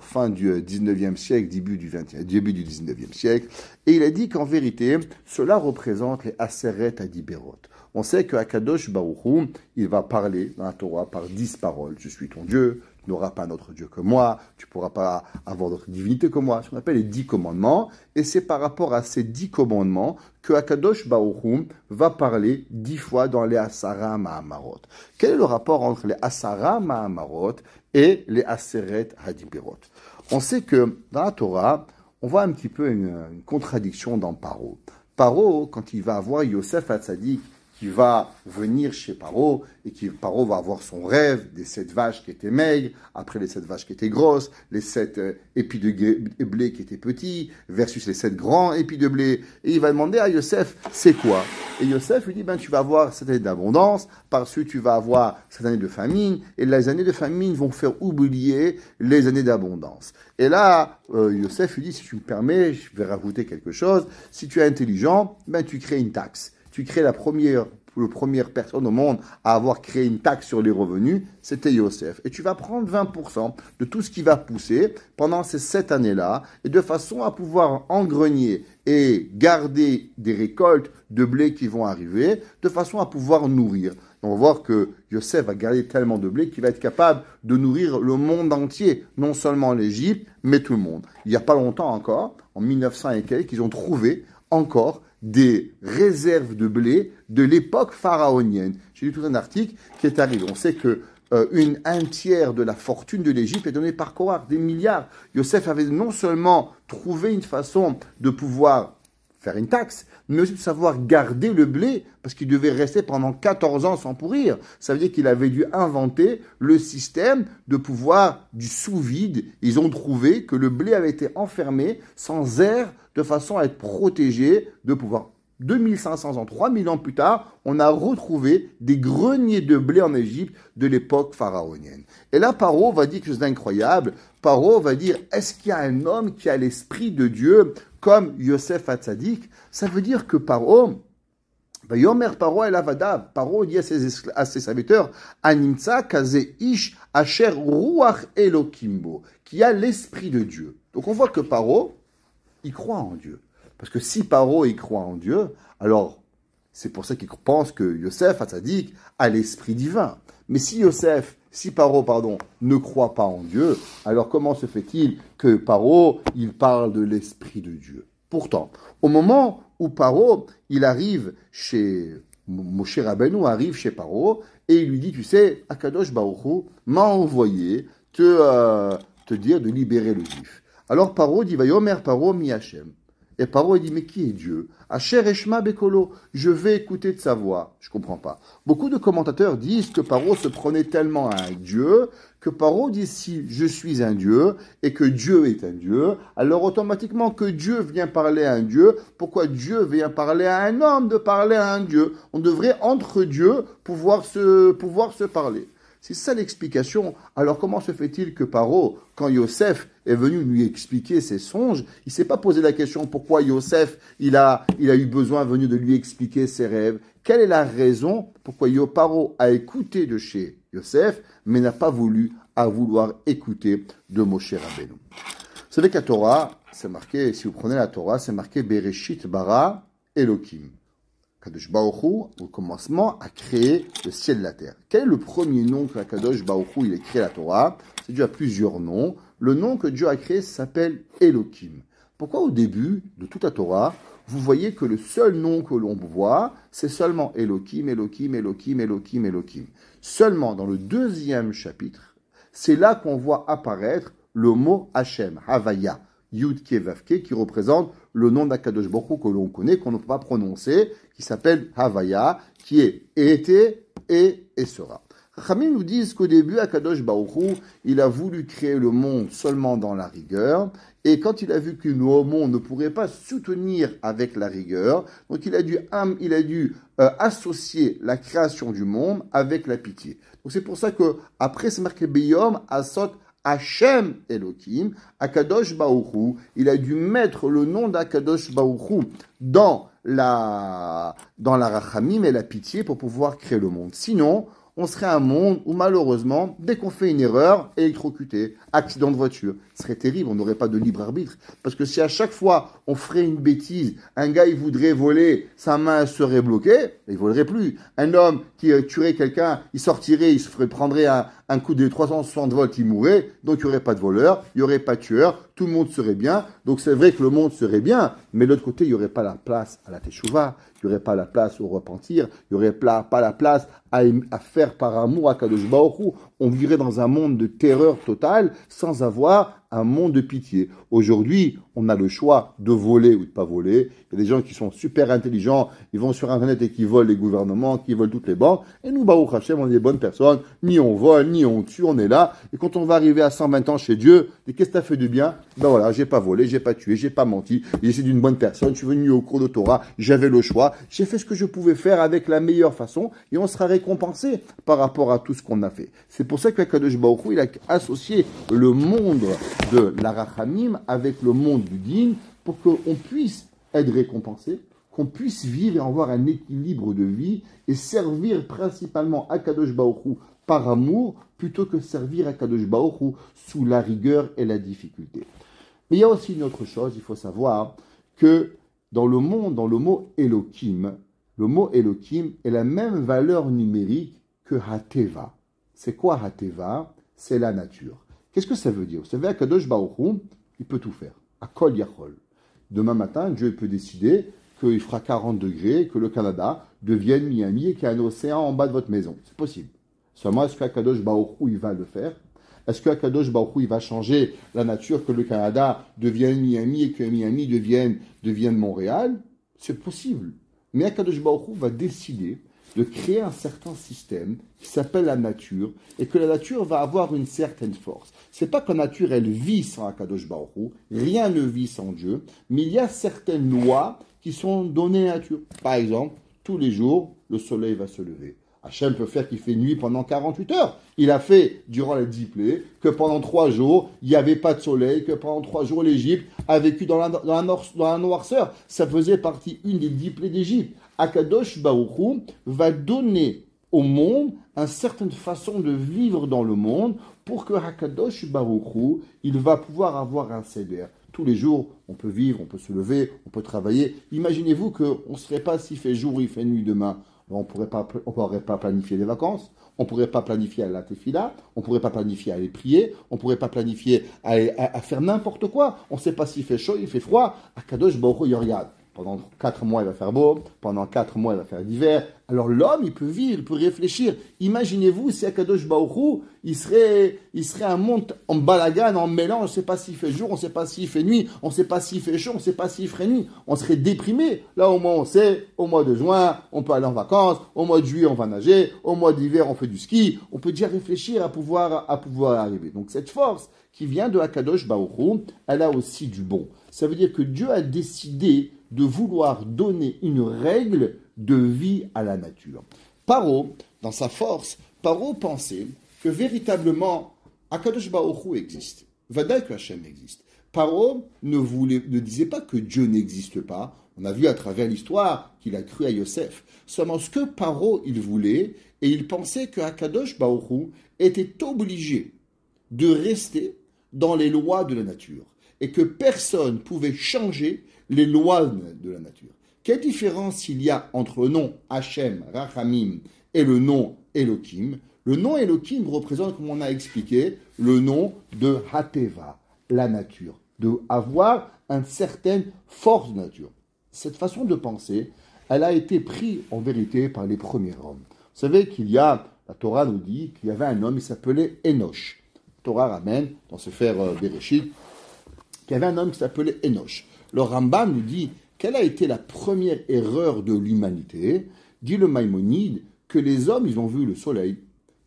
fin du 19e siècle, début du 19e siècle, et il a dit qu'en vérité, cela représente les Aseret Adiberot. On sait que Akadosh Baruch Hu, il va parler dans la Torah par 10 paroles. Je suis ton Dieu, tu n'auras pas notre Dieu que moi, tu ne pourras pas avoir d'autre divinité que moi. Ce qu'on appelle les 10 commandements. Et c'est par rapport à ces 10 commandements que Akadosh Baruch Hu va parler 10 fois dans les Asara Ma'amarot. Quel est le rapport entre les Asara Ma'amarot et les Aseret Hadibirot? On sait que dans la Torah, on voit un petit peu une contradiction dans Paro. Paro, quand il va avoir Yosef Hatzadik, qui va venir chez Paro, et Paro va avoir son rêve des 7 vaches qui étaient maigres, après les 7 vaches qui étaient grosses, les 7 épis de blé qui étaient petits, versus les 7 grands épis de blé. Et il va demander à Yosef, c'est quoi? Et Yosef lui dit, tu vas avoir cette année d'abondance, par-dessus tu vas avoir cette année de famine, et les années de famine vont faire oublier les années d'abondance. Et là, Yosef lui dit, si tu me permets, je vais rajouter quelque chose, si tu es intelligent, tu crées une taxe. Tu crées la première personne au monde à avoir créé une taxe sur les revenus, c'était Yosef. Et tu vas prendre 20% de tout ce qui va pousser pendant ces 7 années-là, et de façon à pouvoir engrenier et garder des récoltes de blé qui vont arriver, de façon à pouvoir nourrir. On va voir que Yosef va garder tellement de blé qu'il va être capable de nourrir le monde entier, non seulement l'Égypte, mais tout le monde. Il n'y a pas longtemps encore, en 1900 et quelques, ils ont trouvé encore des réserves de blé de l'époque pharaonienne. J'ai lu tout un article qui est arrivé. On sait que un tiers de la fortune de l'Égypte est donnée par Korach, des milliards. Yosef avait non seulement trouvé une façon de pouvoir faire une taxe, mais aussi de savoir garder le blé, parce qu'il devait rester pendant 14 ans sans pourrir. Ça veut dire qu'il avait dû inventer le système de pouvoir du sous-vide. Ils ont trouvé que le blé avait été enfermé sans air, de façon à être protégé, de pouvoir. 2500 ans, 3000 ans plus tard, on a retrouvé des greniers de blé en Égypte de l'époque pharaonienne. Et là, Paro va dire quelque chose d'incroyable. Paro va dire, est-ce qu'il y a un homme qui a l'esprit de Dieu comme Yosef Hatzadik? Ça veut dire que Paro, Yomer Paro el Avadav, Paro dit à ses serviteurs, Animtsa kaze ish asher ruach elokimbo, qui a l'esprit de Dieu. Donc on voit que Paro, il croit en Dieu. Parce que si Paro y croit en Dieu, alors c'est pour ça qu'il pense que Yosef Hatzadik a l'esprit divin. Mais si Paro, ne croit pas en Dieu, alors comment se fait-il que Paro, il parle de l'esprit de Dieu? Pourtant, au moment où Paro, il arrive chez Moshe Rabbeinu, arrive chez Paro, et il lui dit, tu sais, Akadosh Baruch Hu m'a envoyé te dire de libérer le juif. Alors Paro dit, Vayomer Paro mi Hashem. Et Paro dit, mais qui est Dieu? Asher Eshma Bekolo, je vais écouter de sa voix. Je comprends pas. Beaucoup de commentateurs disent que Paro se prenait tellement à un Dieu, que Paro dit, si je suis un Dieu, et que Dieu est un Dieu, alors automatiquement que Dieu vient parler à un Dieu, pourquoi Dieu vient parler à un homme de parler à un Dieu? On devrait, entre Dieu, pouvoir se parler. C'est ça l'explication. Alors comment se fait-il que Paro, quand Yosef est venu lui expliquer ses songes, il ne s'est pas posé la question pourquoi Yosef il a eu besoin venu de lui expliquer ses rêves? Quelle est la raison pourquoi Paro a écouté de chez Yosef, mais n'a pas vouloir écouter de Moshe Rabbeinu? Vous savez qu'à Torah, c'est marqué, si vous prenez la Torah, c'est marqué Bereshit bara Elohim. Kadosh Baruch Hu, au commencement, a créé le ciel et la terre. Quel est le premier nom que Kadosh Baruch Hu il a créé la Torah? C'est Dieu a plusieurs noms. Le nom que Dieu a créé s'appelle Elohim. Pourquoi au début de toute la Torah, vous voyez que le seul nom que l'on voit, c'est seulement Elohim, Elohim, Elohim, Elohim, Elohim. Seulement dans le 2e chapitre, c'est là qu'on voit apparaître le mot Hashem, Havaya, Yud Ke Vav Ke, qui représente le nom d'Akadosh Baruch Hu que l'on connaît, qu'on ne peut pas prononcer, qui s'appelle Havaya, qui est été et sera. Chachamim nous disent qu'au début, Akadosh Baruch Hu, il a voulu créer le monde seulement dans la rigueur, et quand il a vu que le monde ne pourrait pas soutenir avec la rigueur, donc il a dû associer la création du monde avec la pitié. Donc c'est pour ça que après c'est marqué Beyom Asot Hashem Elohim, Akadosh Baruch Hu, il a dû mettre le nom d'Akadosh Baruch Hu dans la rachamim et la pitié pour pouvoir créer le monde. Sinon, on serait un monde où malheureusement, dès qu'on fait une erreur, électrocuté, accident de voiture, ce serait terrible, on n'aurait pas de libre arbitre. Parce que si à chaque fois on ferait une bêtise, un gars il voudrait voler, sa main serait bloquée, il volerait plus. Un homme qui tuerait quelqu'un, il sortirait, prendrait un coup de 360 volts, il mourrait, donc il n'y aurait pas de voleur, il n'y aurait pas de tueur, tout le monde serait bien. Donc c'est vrai que le monde serait bien, mais de l'autre côté, il n'y aurait pas la place à la teshuva, il n'y aurait pas la place au repentir, il n'y aurait pas la place à faire par amour à Kadosh Baruch Hu. On vivrait dans un monde de terreur totale sans avoir un monde de pitié. Aujourd'hui, on a le choix de voler ou de ne pas voler. Il y a des gens qui sont super intelligents, ils vont sur Internet et qui volent les gouvernements, qui volent toutes les banques. Et nous, Baruch Hashem, on est des bonnes personnes. Ni on vole, ni on tue, on est là. Et quand on va arriver à 120 ans chez Dieu, qu'est-ce que tu as fait du bien? Ben voilà, j'ai pas volé, j'ai pas tué, j'ai pas menti. J'ai été d'une bonne personne, je suis venu au cours de Torah, j'avais le choix. J'ai fait ce que je pouvais faire avec la meilleure façon et on sera récompensé par rapport à tout ce qu'on a fait. C'est pour ça que Kadosh Baruch Hu, il a associé le monde de la Rachamim avec le monde du Din pour qu'on puisse être récompensé, qu'on puisse vivre et avoir un équilibre de vie et servir principalement à Kadosh Baruch Hu par amour plutôt que servir à Kadosh Baruch Hu sous la rigueur et la difficulté. Mais il y a aussi une autre chose, il faut savoir que dans le monde, dans le mot Elohim est la même valeur numérique que Hateva. C'est quoi Hateva? C'est la nature. Qu'est-ce que ça veut dire? Vous savez, Akadosh Baruch Hu, il peut tout faire. Akol Yachol. Demain matin, Dieu peut décider qu'il fera 40 degrés, que le Canada devienne Miami et qu'il y a un océan en bas de votre maison. C'est possible. Seulement, est-ce qu'Akadosh Baruch Hu, il va le faire? Est-ce qu'Akadosh Baruch Hu, il va changer la nature, que le Canada devienne Miami et que Miami devienne Montréal? C'est possible. Mais Akadosh Baruch Hu va décider de créer un certain système qui s'appelle la nature et que la nature va avoir une certaine force. C'est pas que la nature, elle vit sans Akadosh Baruch Hu, rien ne vit sans Dieu, mais il y a certaines lois qui sont données à la nature. Par exemple, tous les jours, le soleil va se lever. Hachem peut faire qu'il fait nuit pendant 48 heures. Il a fait, durant les 10 plaies, que pendant 3 jours, il n'y avait pas de soleil, que pendant 3 jours, l'Égypte a vécu dans la noirceur. Ça faisait partie une des 10 plaies d'Égypte. Akadosh Baruch Hu va donner au monde une certaine façon de vivre dans le monde pour que Akadosh Baruch Hu, il va pouvoir avoir un seder. Tous les jours, on peut vivre, on peut se lever, on peut travailler. Imaginez-vous qu'on ne serait pas s'il fait jour ou il fait nuit demain. On ne pourrait pas planifier les vacances, on ne pourrait pas planifier à la tefila, on ne pourrait pas planifier à aller prier, on ne pourrait pas planifier à faire n'importe quoi. On ne sait pas s'il fait chaud, il fait froid. Akadosh Baruch Hu, il regarde. Pendant 4 mois, il va faire beau. Pendant 4 mois, il va faire l'hiver. Alors l'homme, il peut vivre, il peut réfléchir. Imaginez-vous si Akadosh Baruch Hu, il serait un monde en balagan, en mélange. On ne sait pas s'il fait jour, on ne sait pas s'il fait nuit, on ne sait pas s'il fait chaud, on ne sait pas s'il ferait nuit. On serait déprimé. Là, au moins, on sait, au mois de juin, on peut aller en vacances. Au mois de juillet, on va nager. Au mois d'hiver, on fait du ski. On peut déjà réfléchir à pouvoir arriver. Donc cette force qui vient de Akadosh Baruch Hu, elle a aussi du bon. Ça veut dire que Dieu a décidé de vouloir donner une règle de vie à la nature. Paro, dans sa force, Paro pensait que véritablement Akadosh Baruch Hu existe. Vadaï que Hachem existe. Paro ne disait pas que Dieu n'existe pas. On a vu à travers l'histoire qu'il a cru à Yosef. Seulement ce que Paro il voulait, et il pensait que Akadosh Baruch Hu était obligé de rester dans les lois de la nature et que personne ne pouvait changer les lois de la nature. Quelle différence il y a entre le nom Hachem, Rachamim et le nom Elohim? Le nom Elohim représente, comme on a expliqué, le nom de Hateva, la nature, de avoir une certaine force de nature. Cette façon de penser, elle a été prise en vérité par les premiers hommes. Vous savez la Torah nous dit qu'il y avait un homme, il s'appelait Enoch. La Torah ramène, dans Sefer Bereshit, qu'il y avait un homme qui s'appelait Enoch. Le Rambam nous dit quelle a été la première erreur de l'humanité. Dit le Maïmonide que les hommes, ils ont vu le soleil,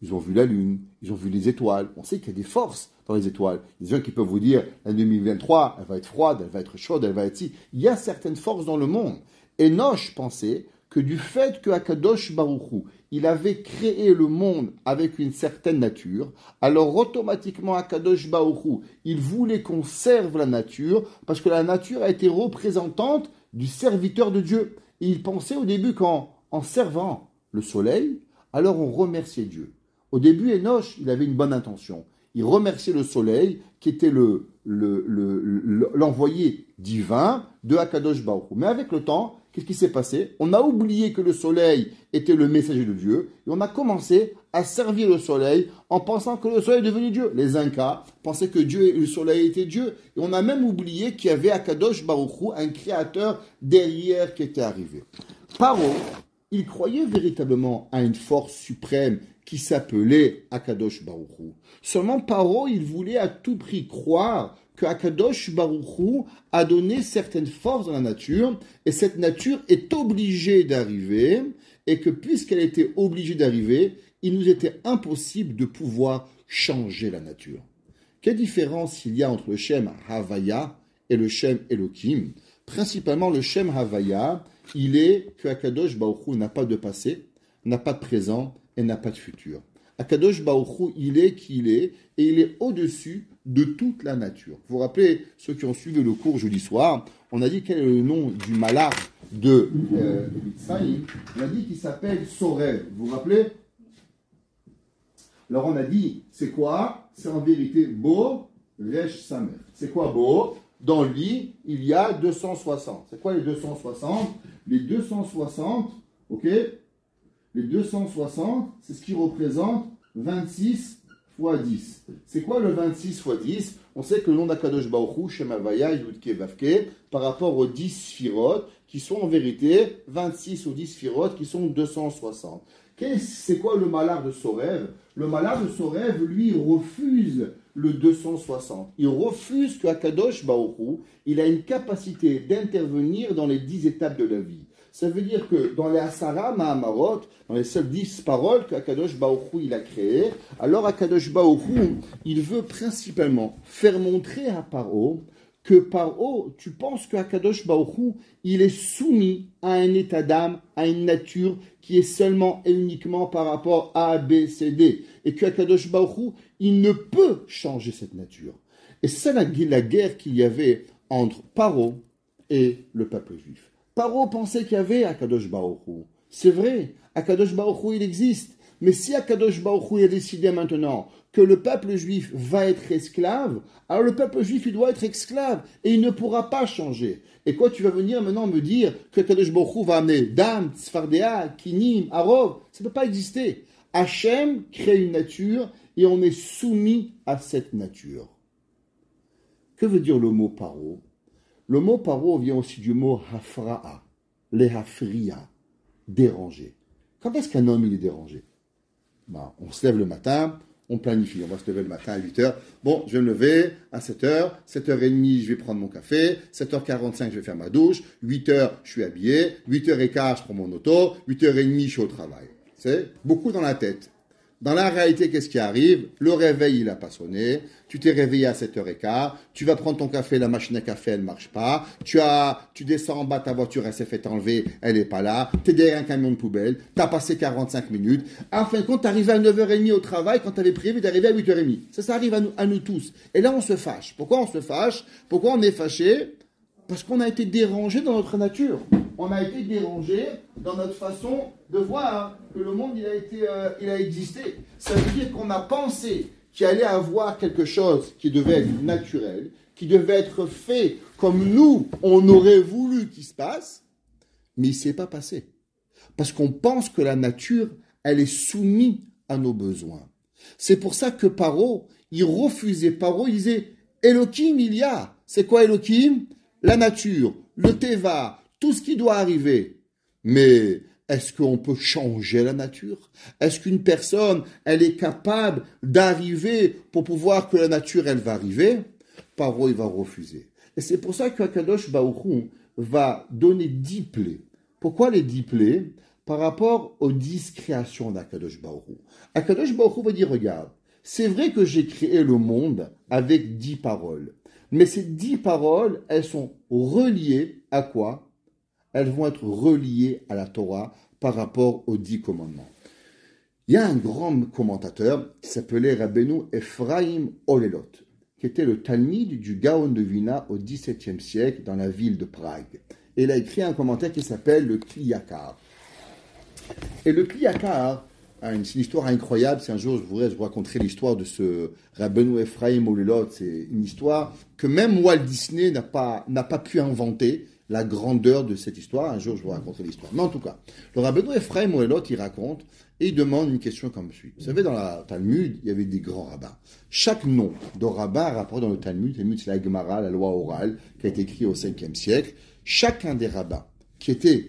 ils ont vu la lune, ils ont vu les étoiles. On sait qu'il y a des forces dans les étoiles. Il y a des gens qui peuvent vous dire l'année 2023, elle va être froide, elle va être chaude, elle va être si. Il y a certaines forces dans le monde. Enoch pensait que du fait que Akadosh Baruch Hu, il avait créé le monde avec une certaine nature, alors automatiquement Akadosh Baruch Hu, il voulait qu'on serve la nature, parce que la nature a été représentante du serviteur de Dieu. Et il pensait au début qu'en servant le soleil, alors on remerciait Dieu. Au début, Enoch, il avait une bonne intention. Il remerciait le soleil, qui était l'envoyé divin de Akadosh Baruch Hu. Mais avec le temps, qu'est-ce qui s'est passé? On a oublié que le soleil était le messager de Dieu et on a commencé à servir le soleil en pensant que le soleil est devenu Dieu. Les Incas pensaient que le soleil était Dieu et on a même oublié qu'il y avait Akadosh Baruch Hu, un créateur derrière qui était arrivé. Paro, il croyait véritablement à une force suprême qui s'appelait Akadosh Baruch Hu. Seulement Paro, il voulait à tout prix croire que Akadosh Baruch Hu a donné certaines forces dans la nature, et cette nature est obligée d'arriver, et que puisqu'elle était obligée d'arriver, il nous était impossible de pouvoir changer la nature. Quelle différence il y a entre le Shem Havaya et le Shem Elohim? Principalement, le Shem Havaya, il est que Akadosh Baruch Hu n'a pas de passé, n'a pas de présent et n'a pas de futur. Akadosh Baruch Hu, il est qui il est, et il est au-dessus de toute la nature. Vous vous rappelez, ceux qui ont suivi le cours jeudi soir, on a dit quel est le nom du malach de Mitzrayim. On a dit qu'il s'appelle Sorev. Vous vous rappelez? Alors on a dit, c'est quoi? C'est en vérité Bo Resh Samer. C'est quoi Bo? Dans lui, il y a 260. C'est quoi les 260? Les 260, ok? Les 260, c'est ce qui représente 26 fois 10. C'est quoi le 26 fois 10? On sait que le nom d'Akadosh Baruch Hu, Shem Havaya, Yudke Vavke, par rapport aux 10 Sphirot, qui sont en vérité 26 aux 10 Sphirot, qui sont 260. C'est quoi le malheur de Sorev? Le malheur de Sorev, lui, refuse le 260. Il refuse que Akadosh Baruch Hu, il a une capacité d'intervenir dans les 10 étapes de la vie. Ça veut dire que dans les Asara Mahamarot, dans les seules 10 paroles qu'Akadosh Baruch Hu il a créées, alors Akadosh Baruch Hu, il veut principalement faire montrer à Paro que Paro, tu penses qu'Akadosh Baruch Hu, il est soumis à un état d'âme, à une nature qui est seulement et uniquement par rapport à A, B, C, D. Et qu'Akadosh Baruch Hu, il ne peut changer cette nature. Et c'est la guerre qu'il y avait entre Paro et le peuple juif. Paro pensait qu'il y avait Akadosh Baruch Hu. C'est vrai, Akadosh Baruch Hu, il existe. Mais si Akadosh Baruch Hu a décidé maintenant que le peuple juif va être esclave, alors le peuple juif, il doit être esclave et il ne pourra pas changer. Et quoi, tu vas venir maintenant me dire que Akadosh Baruch Hu va amener Dam, Tzfardea, Kinim, Arov? Ça ne peut pas exister. Hachem crée une nature et on est soumis à cette nature. Que veut dire le mot Paro? Le mot paro vient aussi du mot hafra'a, les hafriya, dérangé. Quand est-ce qu'un homme il est dérangé? On se lève le matin, on planifie, on va se lever le matin à 8h. Bon, je vais me lever à 7h, 7h30 je vais prendre mon café, 7h45 je vais faire ma douche, 8h je suis habillé, 8h15 je prends mon auto, 8h30 je suis au travail. C'est beaucoup dans la tête. Dans la réalité, qu'est-ce qui arrive? Le réveil, il n'a pas sonné. Tu t'es réveillé à 7h15. Tu vas prendre ton café, la machine à café, elle ne marche pas. Tu descends en bas, ta voiture, elle s'est fait enlever, elle n'est pas là. Tu es derrière un camion de poubelle. Tu as passé 45 minutes. En fin de compte, tu arrives à 9h30 au travail quand tu avais prévu d'arriver à 8h30. Ça arrive à nous tous. Et là, on se fâche. Pourquoi on se fâche? Pourquoi on est fâché? Parce qu'on a été dérangé dans notre nature. On a été dérangé dans notre façon de voir que le monde il a existé. Ça veut dire qu'on a pensé qu'il allait avoir quelque chose qui devait être naturel, qui devait être fait comme nous, on aurait voulu qu'il se passe, mais il ne s'est pas passé. Parce qu'on pense que la nature, elle est soumise à nos besoins. C'est pour ça que Paro, il refusait. Paro, il disait, Elohim, il y a. C'est quoi Elohim? La nature, le Teva, tout ce qui doit arriver. Mais est-ce qu'on peut changer la nature? Est-ce qu'une personne, elle est capable d'arriver pour pouvoir que la nature, elle va arriver? Paro, il va refuser. Et c'est pour ça qu'Akadosh Baruch Hu va donner 10 plaies. Pourquoi les 10 plaies? Par rapport aux 10 créations d'Akadosh Baruch Hu. Akadosh Baruch Hu va dire, regarde, c'est vrai que j'ai créé le monde avec 10 paroles. Mais ces 10 paroles, elles sont reliées à quoi? Elles vont être reliées à la Torah par rapport aux 10 commandements. Il y a un grand commentateur qui s'appelait Rabbeinu Ephraim Olelot, qui était le Talmid du Gaon de Vilna au XVIIe siècle dans la ville de Prague. Et il a écrit un commentaire qui s'appelle le Kli Yakar. Et le Kli Yakar, c'est une histoire incroyable. Si un jour je vous raconterai l'histoire de ce Rabbeinu Ephraim Olelot, c'est une histoire que même Walt Disney n'a pas pu inventer, la grandeur de cette histoire. Un jour je vous raconterai l'histoire. Mais en tout cas, le Rabbeinu Ephraim Olelot, il raconte et il demande une question comme suit. Vous savez, dans la Talmud, il y avait des grands rabbins. Chaque nom de rabbin rapporté dans le Talmud, c'est la Gemara, la loi orale, qui a été écrite au 5e siècle. Chacun des rabbins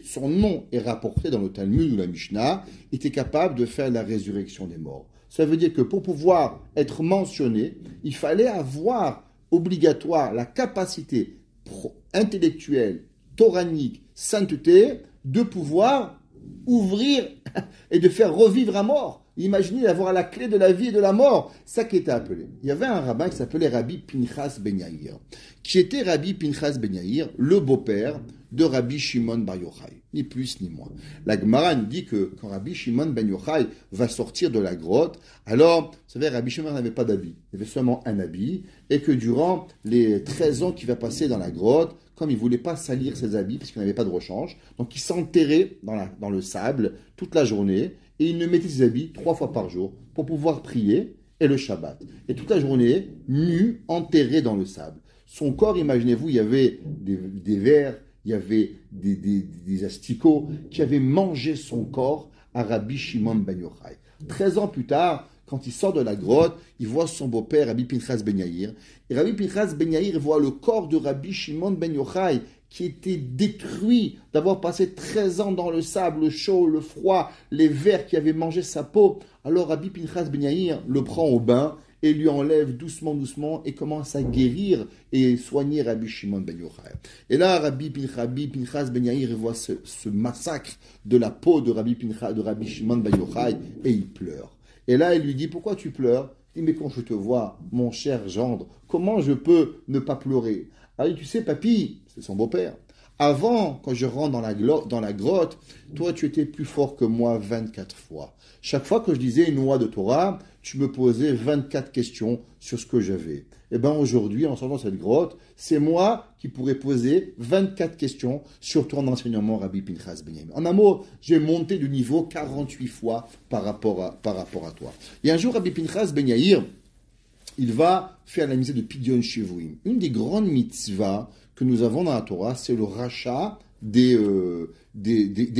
son nom est rapporté dans le Talmud ou la Mishnah, était capable de faire la résurrection des morts. Ça veut dire que pour pouvoir être mentionné, il fallait avoir obligatoire la capacité intellectuelle, toranique, sainteté, de pouvoir ouvrir et de faire revivre un mort. Imaginez d'avoir la clé de la vie et de la mort. Ça qui était appelé. Il y avait un rabbin qui s'appelait Rabbi Pinchas Ben Yair, qui était Rabbi Pinchas Ben Yair, le beau-père de Rabbi Shimon Bar Yochai, ni plus ni moins. La Gemara nous dit que quand Rabbi Shimon Ben Yochai va sortir de la grotte, alors, vous savez, Rabbi Shimon n'avait pas d'habit, il avait seulement un habit, et que durant les 13 ans qu'il va passer dans la grotte, comme il ne voulait pas salir ses habits, parce qu'il n'avait pas de rechange, donc il s'enterrait dans le sable toute la journée, et il ne mettait ses habits 3 fois par jour pour pouvoir prier, et le Shabbat. Et toute la journée, nu, enterré dans le sable. Son corps, imaginez-vous, il y avait des vers, il y avait des asticots qui avaient mangé son corps à Rabbi Shimon Ben Yochai. 13 ans plus tard, quand il sort de la grotte, il voit son beau-père, Rabbi Pinchas Ben Yair. Et Rabbi Pinchas Ben Yair voit le corps de Rabbi Shimon Ben Yochai qui était détruit d'avoir passé 13 ans dans le sable, le chaud, le froid, les vers qui avaient mangé sa peau. Alors Rabbi Pinchas Ben Yair le prend au bain et lui enlève doucement et commence à guérir et soigner Rabbi Shimon Ben Yochai. Et là, Rabbi Pinchas Ben Yair voit ce massacre de la peau de Rabbi Shimon Ben Yochai et il pleure. Et là, il lui dit, pourquoi tu pleures? Il dit, mais quand je te vois, mon cher gendre, comment je peux ne pas pleurer? Ah oui, tu sais, papy, c'est son beau-père. Avant, quand je rentre dans la grotte, toi, tu étais plus fort que moi 24 fois. Chaque fois que je disais une loi de Torah, tu me posais 24 questions sur ce que j'avais. Et bien aujourd'hui, en sortant de cette grotte, c'est moi qui pourrais poser 24 questions sur ton enseignement, Rabbi Pinchas Ben Yair. En un mot, j'ai monté de niveau 48 fois par rapport à toi. Et un jour, Rabbi Pinchas Ben Yair, il va faire la mitzvah de Pidyon Shevuim. Une des grandes mitzvahs que nous avons dans la Torah, c'est le rachat des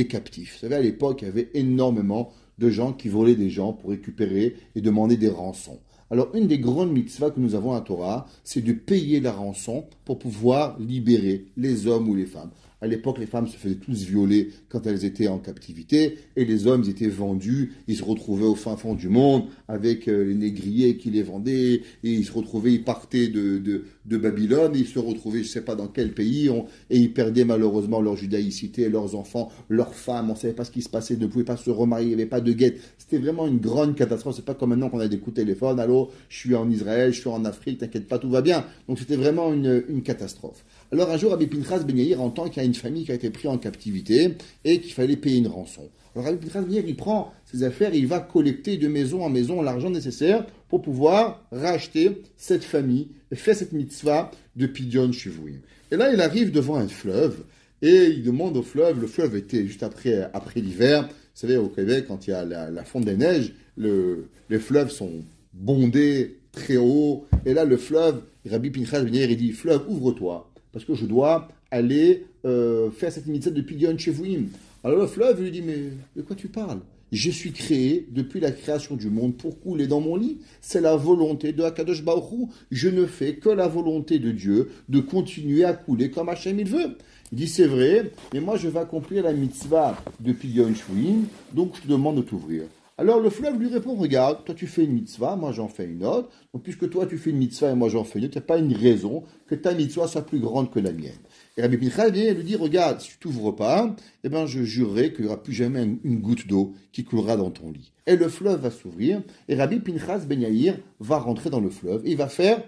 captifs. Vous savez, à l'époque, il y avait énormément de gens qui volaient des gens pour récupérer et demander des rançons. Alors, une des grandes mitzvahs que nous avons à la Torah, c'est de payer la rançon pour pouvoir libérer les hommes ou les femmes. À l'époque, les femmes se faisaient tous violer quand elles étaient en captivité, et les hommes, ils étaient vendus, ils se retrouvaient au fin fond du monde, avec les négriers qui les vendaient, et ils se retrouvaient, ils partaient de Babylone, et ils se retrouvaient, je ne sais pas dans quel pays, et ils perdaient malheureusement leur judaïcité, leurs enfants, leurs femmes, on ne savait pas ce qui se passait, ils ne pouvaient pas se remarier, il n'y avait pas de guette. C'était vraiment une grande catastrophe, c'est pas comme maintenant qu'on a des coups de téléphone, allô, je suis en Israël, je suis en Afrique, t'inquiète pas, tout va bien. Donc c'était vraiment une catastrophe. Alors un jour, Rabbi Pinchas Ben Yair entend qu'il y a une famille qui a été prise en captivité et qu'il fallait payer une rançon. Alors Rabbi Pinchas Ben Yair, il prend ses affaires et il va collecter de maison en maison l'argent nécessaire pour pouvoir racheter cette famille et faire cette mitzvah de Pidyon Shevuim. Et là, il arrive devant un fleuve et il demande au fleuve, le fleuve était juste après l'hiver. Vous savez, au Québec, quand il y a la fonte des neiges, les fleuves sont bondés très haut. Et là, le fleuve, Rabbi Pinchas Ben Yair, il dit, fleuve, ouvre-toi, parce que je dois aller faire cette mitzvah de Pidyon Shevuim. Alors le fleuve lui dit, mais de quoi tu parles? Je suis créé depuis la création du monde pour couler dans mon lit. C'est la volonté de Hakadosh Baruch Hu. Je ne fais que la volonté de Dieu de continuer à couler comme Hachem il veut. Il dit, c'est vrai, mais moi je vais accomplir la mitzvah de Pidyon Shevuim, donc je te demande de t'ouvrir. Alors le fleuve lui répond, regarde, toi tu fais une mitzvah, moi j'en fais une autre. Donc puisque toi tu fais une mitzvah et moi j'en fais une autre, il n'y a pas une raison que ta mitzvah soit plus grande que la mienne. Et Rabbi Pinchas lui dit, regarde, si tu t'ouvres pas, eh ben je jurerai qu'il n'y aura plus jamais une goutte d'eau qui coulera dans ton lit. Et le fleuve va s'ouvrir, et Rabbi Pinchas Ben Yair va rentrer dans le fleuve, et il va faire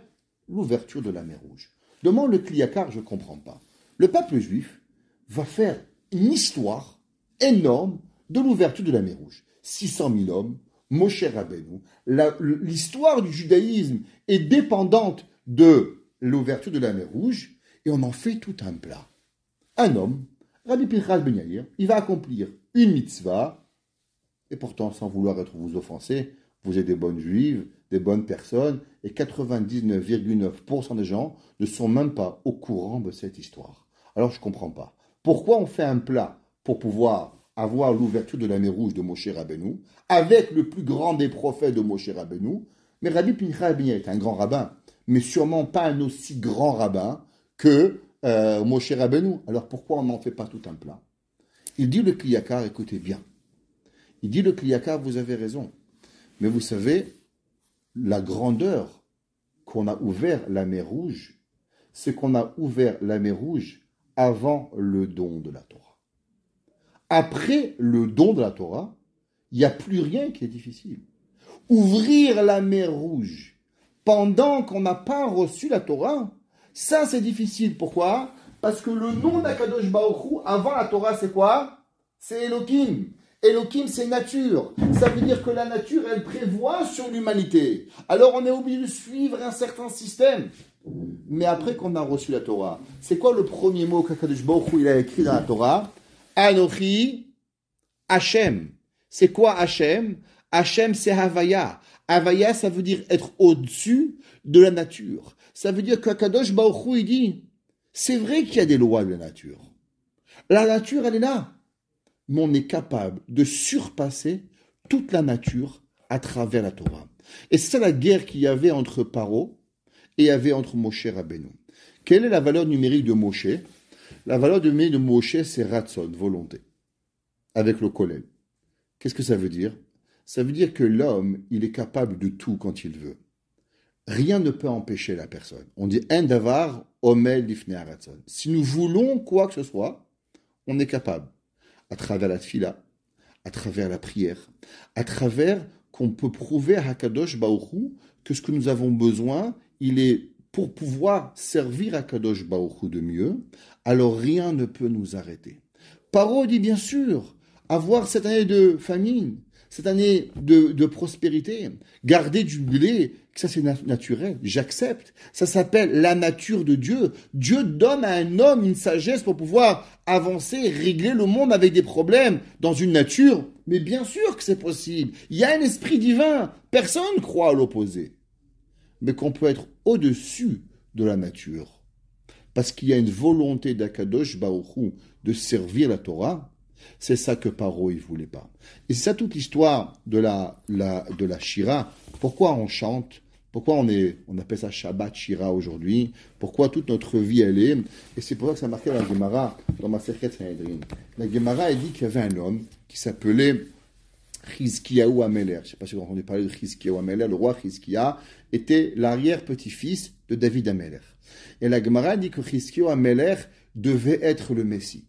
l'ouverture de la mer Rouge. Demande le Kliyakar, je ne comprends pas. Le peuple juif va faire une histoire énorme de l'ouverture de la mer Rouge. 600 000 hommes, Moshe Rabbeinu. L'histoire du judaïsme est dépendante de l'ouverture de la mer Rouge et on en fait tout un plat. Un homme, Rabbi Pinchas Ben Yair, il va accomplir une mitzvah et pourtant, sans vouloir vous offenser, vous êtes des bonnes juives, des bonnes personnes et 99,9% des gens ne sont même pas au courant de cette histoire. Alors je ne comprends pas. Pourquoi on fait un plat pour pouvoir avoir l'ouverture de la mer Rouge de Moshe Rabbeinu, avec le plus grand des prophètes de Moshe Rabbeinu, mais Rabbi Pinchas Ben Yair est un grand rabbin, mais sûrement pas un aussi grand rabbin que Moshe Rabbeinu. Alors pourquoi on n'en fait pas tout un plat? Il dit le Kliyakar, écoutez bien. Il dit le Kliyakar, vous avez raison. Mais vous savez, la grandeur qu'on a ouvert la mer Rouge, c'est qu'on a ouvert la mer Rouge avant le don de la Torah. Après le don de la Torah, il n'y a plus rien qui est difficile. Ouvrir la mer Rouge pendant qu'on n'a pas reçu la Torah, ça c'est difficile. Pourquoi? Parce que le nom d'Akadosh Baruch Hu, avant la Torah, c'est quoi? C'est Elohim. Elohim, c'est nature. Ça veut dire que la nature, elle prévoit sur l'humanité. Alors on est obligé de suivre un certain système. Mais après qu'on a reçu la Torah, c'est quoi le premier mot qu'Akadosh Baruch Hu il a écrit dans la Torah? Anochi Hashem. C'est quoi Hashem? Hashem, c'est Havaya. Havaya, ça veut dire être au-dessus de la nature. Ça veut dire qu'Akadosh Baruch Hu, il dit, c'est vrai qu'il y a des lois de la nature. La nature, elle est là. Mais on est capable de surpasser toute la nature à travers la Torah. Et c'est ça la guerre qu'il y avait entre Paro et il y avait entre Moshe Rabbeinu. Quelle est la valeur numérique de Moshe? La valeur numérique de Moshe, c'est Ratzon, volonté, avec le Kollel. Qu'est-ce que ça veut dire? Ça veut dire que l'homme, il est capable de tout quand il veut. Rien ne peut empêcher la personne. On dit « En davar omel lifnei haratzon ». Si nous voulons quoi que ce soit, on est capable. À travers la tfila, à travers la prière, à travers qu'on peut prouver à Hakadosh Baruch Hu que ce que nous avons besoin, il est pour pouvoir servir à Hakadosh Baruch Hu de mieux, alors rien ne peut nous arrêter. Paro dit bien sûr, avoir cette année de famine, cette année de prospérité, garder du blé, ça c'est naturel, j'accepte. Ça s'appelle la nature de Dieu. Dieu donne à un homme une sagesse pour pouvoir avancer, régler le monde avec des problèmes dans une nature. Mais bien sûr que c'est possible. Il y a un esprit divin. Personne ne croit à l'opposé. Mais qu'on peut être au-dessus de la nature. Parce qu'il y a une volonté d'Akadosh Baruch Hu de servir la Torah. C'est ça que Paro il voulait pas. Et c'est ça toute l'histoire de la Shira. Pourquoi on chante? Pourquoi on appelle ça Shabbat Shira aujourd'hui? Pourquoi toute notre vie elle est? Et c'est pour ça que ça marquait la Gemara dans ma Masechet Sanhedrin. La Gemara a dit qu'il y avait un homme qui s'appelait Chizkiyahu Ameler. Je ne sais pas si vous entendez parler de Chizkiyahu Ameler. Le roi Chizkiya était l'arrière-petit-fils de David Ameler. Et la Gemara a dit que Chizkiyahu Ameler devait être le Messie.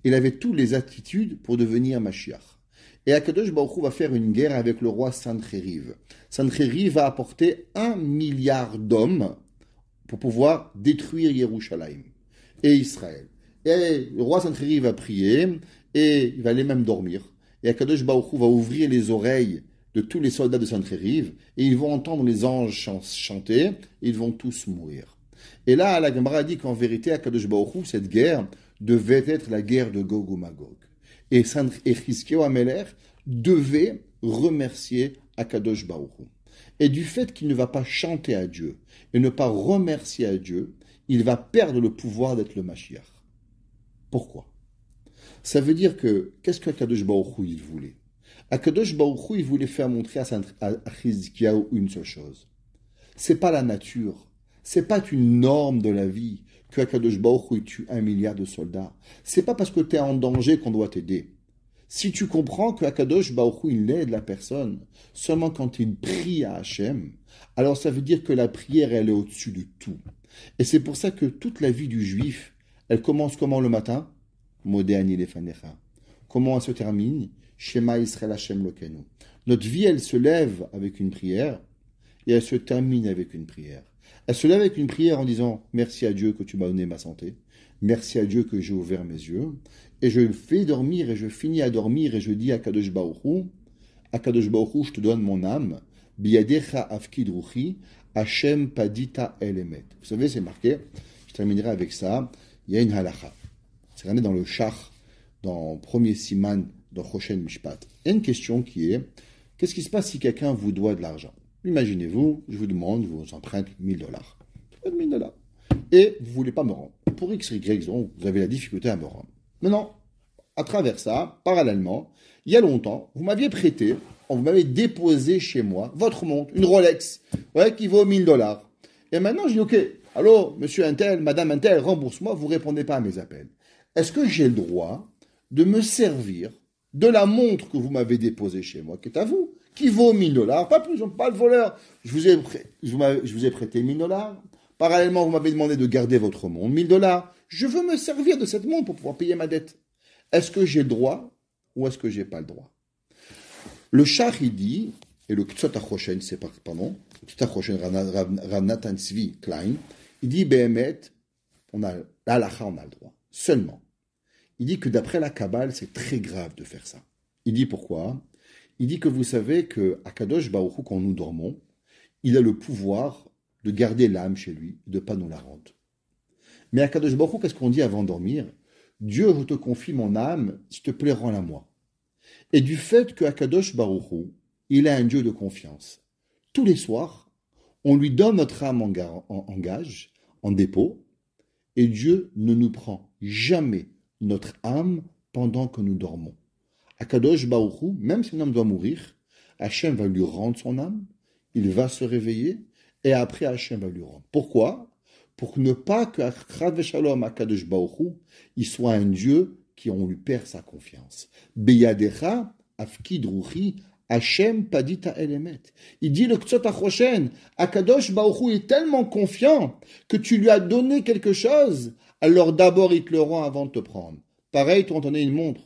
Il avait toutes les attitudes pour devenir Mashiach. Et Akadosh Baruch Hu va faire une guerre avec le roi Sancheriv. Sancheriv va apporter 1 milliard d'hommes pour pouvoir détruire Yerushalayim et Israël. Et le roi Sancheriv va prier et il va aller même dormir. Et Akadosh Baruch Hu va ouvrir les oreilles de tous les soldats de Sancheriv et ils vont entendre les anges chanter et ils vont tous mourir. Et là, la Gemara dit qu'en vérité, Akadosh Baruch Hu, cette guerre devait être la guerre de Gog ou Magog. Et Chizkiyahu Ameler devait remercier Akadosh Baruch Hu. Et du fait qu'il ne va pas chanter à Dieu et ne pas remercier à Dieu, il va perdre le pouvoir d'être le Mashiach. Pourquoi? Ça veut dire que, qu'est-ce qu'Akadosh Baruch Hu il voulait? Akadosh Baruch Hu il voulait faire montrer à Chizkiyahu une seule chose. C'est pas la nature, c'est pas une norme de la vie que Akadosh Baruch Hu tue 1 milliard de soldats. C'est pas parce que tu es en danger qu'on doit t'aider. Si tu comprends que Akadosh Baruch Hu il aide la personne seulement quand il prie à Hachem, alors ça veut dire que la prière elle est au-dessus de tout. Et c'est pour ça que toute la vie du juif, elle commence comment le matin? Modé ani lefanecha. Comment elle se termine? Shema Yisrael Hashem Lokenu. Notre vie elle se lève avec une prière et elle se termine avec une prière. Elle se lève avec une prière en disant « Merci à Dieu que tu m'as donné ma santé. Merci à Dieu que j'ai ouvert mes yeux. » Et je fais dormir et je finis à dormir et je dis à Akadosh Baruch Hu, je te donne mon âme. Biyadecha afkid ruchi, Hashem padita elemet. Vous savez, c'est marqué, je terminerai avec ça, il y a une halakha. C'est ramené dans le Shach, dans premier siman, dans Choshen Mishpat. Il y a une question qui est, qu'est-ce qui se passe si quelqu'un vous doit de l'argent? Imaginez-vous, je vous demande, je vous emprunte $1000. $1000. Et vous ne voulez pas me rendre. Pour X, Y raison, vous avez la difficulté à me rendre. Maintenant, à travers ça, parallèlement, il y a longtemps, vous m'aviez prêté, vous m'avez déposé chez moi votre montre, une Rolex, ouais, qui vaut $1000. Et maintenant, je dis, ok, allô, monsieur Intel, madame Intel, rembourse-moi, vous ne répondez pas à mes appels. Est-ce que j'ai le droit de me servir de la montre que vous m'avez déposée chez moi, qui est à vous, qui vaut $1000, pas plus, pas le voleur. Je vous ai prêté $1000. Parallèlement, vous m'avez demandé de garder votre montre, $1000. Je veux me servir de cette montre pour pouvoir payer ma dette. Est-ce que j'ai le droit ou est-ce que j'ai pas le droit? Le Shach, il dit, et le Ktsot HaChoshen, le Ktsot HaChoshen, Rav Nathan Tzvi Klein, il dit, Behemet, on a le droit. Seulement, il dit que d'après la Kabbale, c'est très grave de faire ça. Il dit pourquoi? Il dit que vous savez que Akadosh Baruch Hu, quand nous dormons, il a le pouvoir de garder l'âme chez lui, de ne pas nous la rendre. Mais Akadosh Baruch Hu, qu'est-ce qu'on dit avant de dormir? Dieu, je te confie mon âme, s'il te plaît, rends-la moi. Et du fait que Akadosh Baruch Hu, il a un Dieu de confiance, tous les soirs, on lui donne notre âme en gage, en dépôt, et Dieu ne nous prend jamais notre âme pendant que nous dormons. Akadosh Baruch Hu, même si un homme doit mourir, Hachem va lui rendre son âme, il va se réveiller, et après Hachem va lui rendre. Pourquoi? Pour ne pas que Akadosh Baruch Hu, il soit un Dieu qui on lui perd sa confiance. Beyadecha afkid ruchi Hachem padita elemet. Il dit le Ktsot HaChoshen, Akadosh Baruch Hu est tellement confiant que tu lui as donné quelque chose, alors d'abord il te le rend avant de te prendre. Pareil, tu entendais une montre,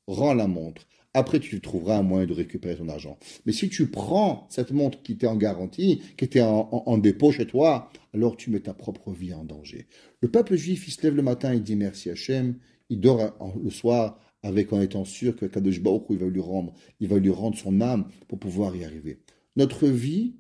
rends la montre. Après, tu trouveras un moyen de récupérer ton argent. Mais si tu prends cette montre qui était en garantie, qui était en dépôt chez toi, alors tu mets ta propre vie en danger. Le peuple juif, il se lève le matin, il dit merci Hachem, il dort le soir en étant sûr que Kadosh Baruch Hu, il va lui rendre son âme pour pouvoir y arriver. Notre vie,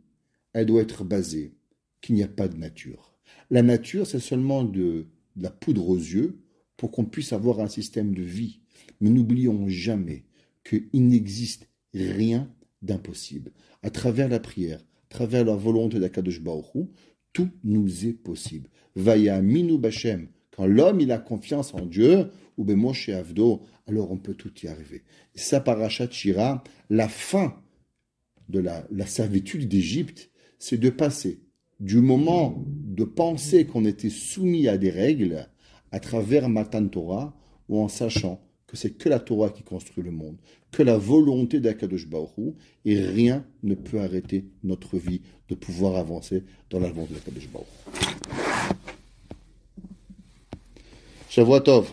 elle doit être basée qu'il n'y a pas de nature. La nature, c'est seulement de la poudre aux yeux pour qu'on puisse avoir un système de vie. Mais n'oublions jamais qu'il n'existe rien d'impossible. À travers la prière, à travers la volonté d'Akadosh Baruch Hu, tout nous est possible. Vaya minu b'Hashem. Quand l'homme il a confiance en Dieu, ou ben Moshe Avdo, alors on peut tout y arriver. Et ça, Parashat Shira, la fin de la servitude d'Égypte, c'est de passer du moment de penser qu'on était soumis à des règles à travers Matan Torah, ou en sachant que c'est que la Torah qui construit le monde, que la volonté d'Akadosh Baruch Hu, et rien ne peut arrêter notre vie de pouvoir avancer dans la volonté d'Akadosh Baruch Hu. Shavua Tov.